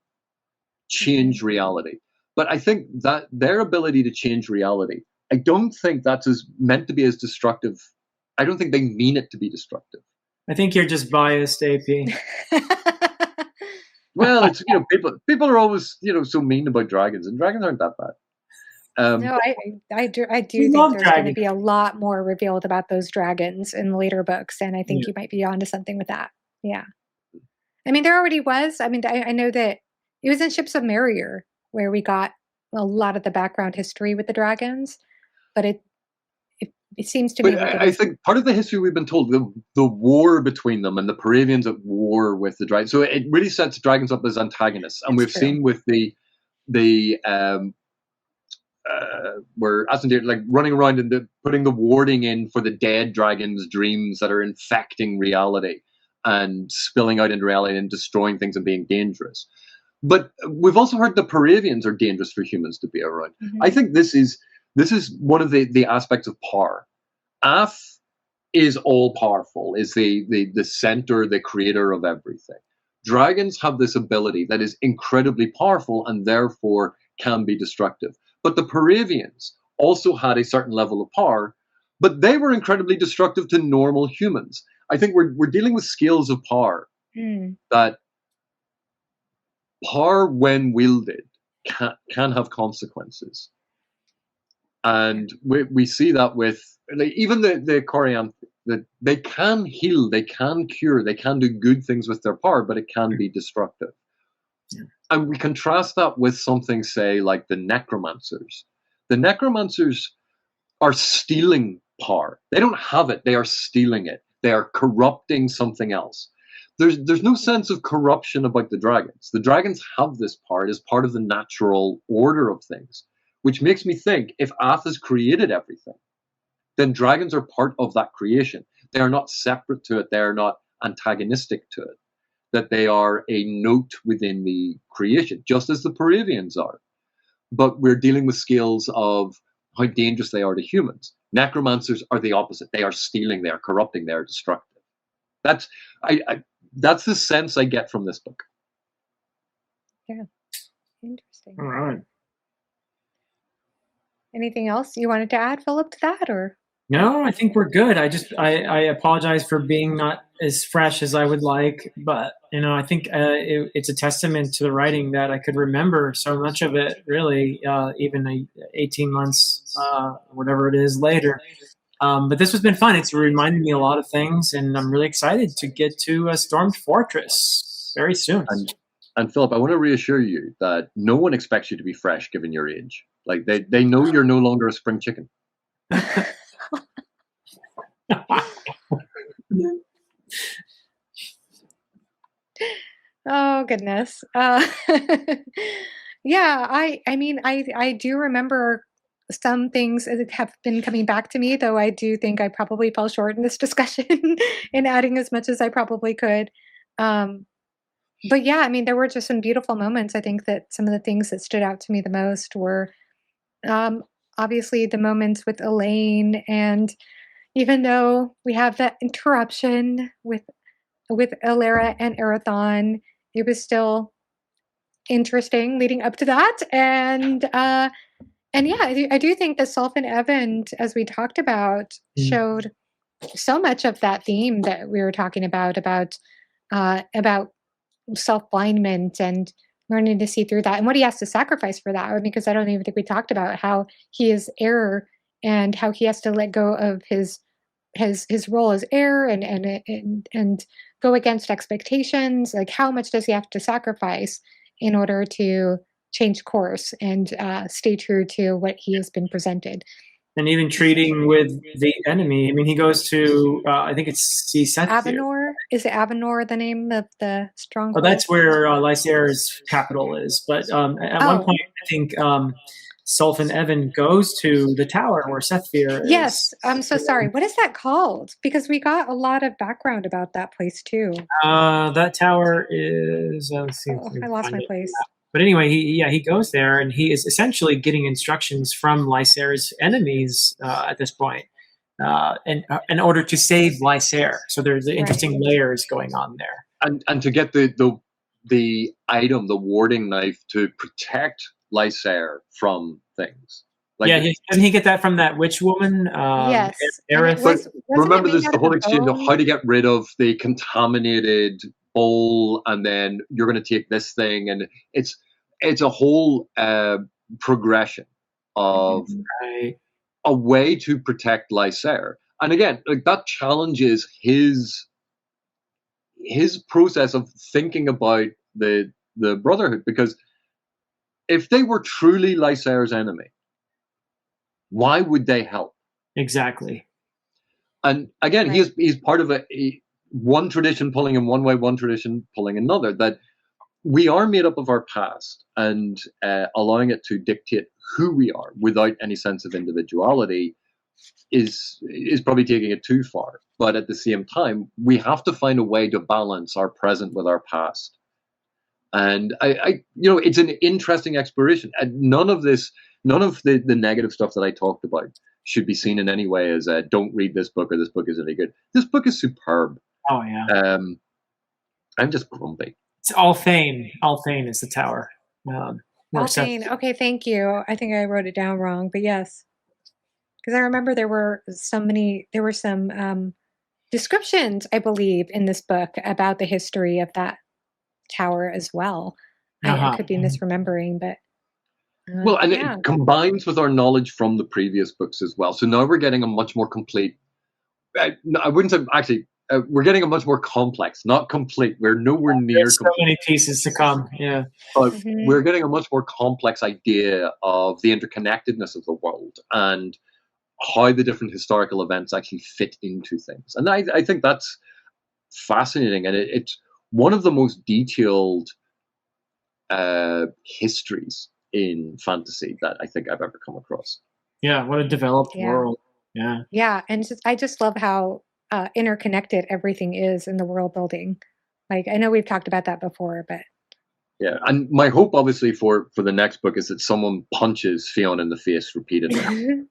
change reality. But I think that their ability to change reality, I don't think that's meant to be as destructive. I don't think they mean it to be destructive. I think you're just biased, AP. Well, it's people are always so mean about dragons, and dragons aren't that bad. No, I do think there's going to be a lot more revealed about those dragons in later books, and I think you might be onto something with that. Yeah, I mean there already was. I mean I know that it was in Ships of Merrier where we got a lot of the background history with the dragons, but it seems to me like I think part of the history we've been told, the war between them and the Paravians at war with the dragons. So it really sets dragons up as antagonists, and we've seen with the where Ascendant like running around and putting the warding in for the dead dragons' dreams that are infecting reality and spilling out into reality and destroying things and being dangerous. But we've also heard the Paravians are dangerous for humans to be around. Mm-hmm. I think this is one of the aspects of power. Ath is all powerful, is the center, the creator of everything. Dragons have this ability that is incredibly powerful and therefore can be destructive. But the Paravians also had a certain level of power, but they were incredibly destructive to normal humans. I think we're dealing with scales of power that power, when wielded, can have consequences. And we see that with even the Corianth, that they can heal, they can cure, they can do good things with their power, but it can be destructive. Yeah. And we contrast that with something, say, like the necromancers. The necromancers are stealing power. They don't have it, they are stealing it. They are corrupting something else. There's no sense of corruption about the dragons. The dragons have this power. It is part of the natural order of things, which makes me think if Ath has created everything, then dragons are part of that creation. They are not separate to it. They are not antagonistic to it. That they are a note within the creation, just as the Paravians are. But we're dealing with scales of how dangerous they are to humans. Necromancers are the opposite. They are stealing, they are corrupting, they are destructive. That's the sense I get from this book. Yeah, interesting. All right. Anything else you wanted to add, Philip, to that, or? No, I think we're good. I apologize for being not as fresh as I would like, but I think it's a testament to the writing that I could remember so much of it. Really, even 18 months, whatever it is later. But this has been fun. It's reminded me a lot of things, and I'm really excited to get to Stormed Fortress very soon. And Philip, I want to reassure you that no one expects you to be fresh given your age. Like they know you're no longer a spring chicken. Oh goodness. Yeah, I mean I do remember some things that have been coming back to me, though I do think I probably fell short in this discussion in adding as much as I probably could. But yeah, I mean there were just some beautiful moments. I think that some of the things that stood out to me the most were obviously the moments with Elaine, and even though we have that interruption with Alara and Arathon, it was still interesting leading up to that. And yeah, I do think the Sulfin Event, as we talked about, showed so much of that theme that we were talking about self-blindment and learning to see through that and what he has to sacrifice for that. Because I don't even think we talked about how he is heir and how he has to let go of his role as heir and go against expectations. Like how much does he have to sacrifice in order to change course and stay true to what he has been presented. And even treating with the enemy. I mean, he goes to, I think it's Sethir. Avenor? Is it Avenor the name of the stronghold? Oh, that's where Lysair's capital is. But at one point, I think Sultan Evan goes to the tower where Sethir is. Yes, I'm so sorry. What is that called? Because we got a lot of background about that place too. That tower is. Let's see. I lost my place. But anyway, he goes there, and he is essentially getting instructions from Lysair's enemies at this point, in order to save Lysair. So there's interesting layers going on there. And to get the item, the warding knife, to protect Lysair from things. Like, yeah, doesn't he get that from that witch woman? Yes. But remember, there's the whole exchange of how to get rid of the contaminated bowl, and then you're going to take this thing, and it's a whole progression of a way to protect Lysair. And again, like, that challenges his process of thinking about the Brotherhood, because if they were truly Lysair's enemy, why would they help? Exactly. And again, he's part of one tradition pulling in one way, one tradition pulling another, that we are made up of our past, and allowing it to dictate who we are without any sense of individuality is probably taking it too far. But at the same time, we have to find a way to balance our present with our past. And I it's an interesting exploration. And none of the negative stuff that I talked about should be seen in any way as don't read this book, or this book isn't any good. This book is superb. Oh yeah. I'm just grumpy. It's Althane. Althane is the tower. Althane. Okay, thank you. I think I wrote it down wrong, but yes, because I remember there were some descriptions, I believe, in this book about the history of that tower as well. I could be misremembering, but well, and it combines with our knowledge from the previous books as well. So now we're getting a much more complete. I wouldn't say actually. We're getting a much more complex, not complete. We're nowhere near. There's so many pieces to come. Yeah, but we're getting a much more complex idea of the interconnectedness of the world and how the different historical events actually fit into things. And I think that's fascinating, and it's one of the most detailed histories in fantasy that I think I've ever come across. Yeah, what a developed world. Yeah. Yeah, and I just love how interconnected everything is in the world building. Like, I know we've talked about that before, but yeah, and my hope, obviously, for the next book is that someone punches Fionn in the face repeatedly.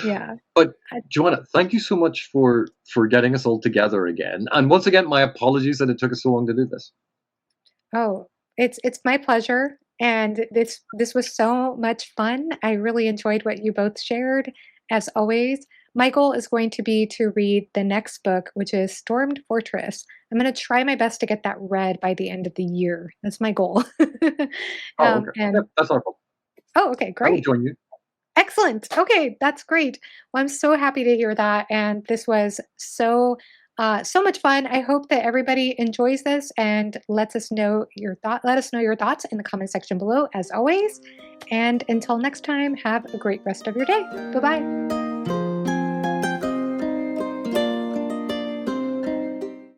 Yeah. But Joanna, thank you so much for getting us all together again. And once again, my apologies that it took us so long to do this. Oh, it's my pleasure. And this was so much fun. I really enjoyed what you both shared, as always. My goal is going to be to read the next book, which is Stormed Fortress. I'm going to try my best to get that read by the end of the year. That's my goal. Okay. And that's our goal. Oh, okay, great. I will join you. Excellent. Okay, that's great. Well, I'm so happy to hear that. And this was so much fun. I hope that everybody enjoys this and let us know your thoughts in the comment section below, as always. And until next time, have a great rest of your day. Bye-bye.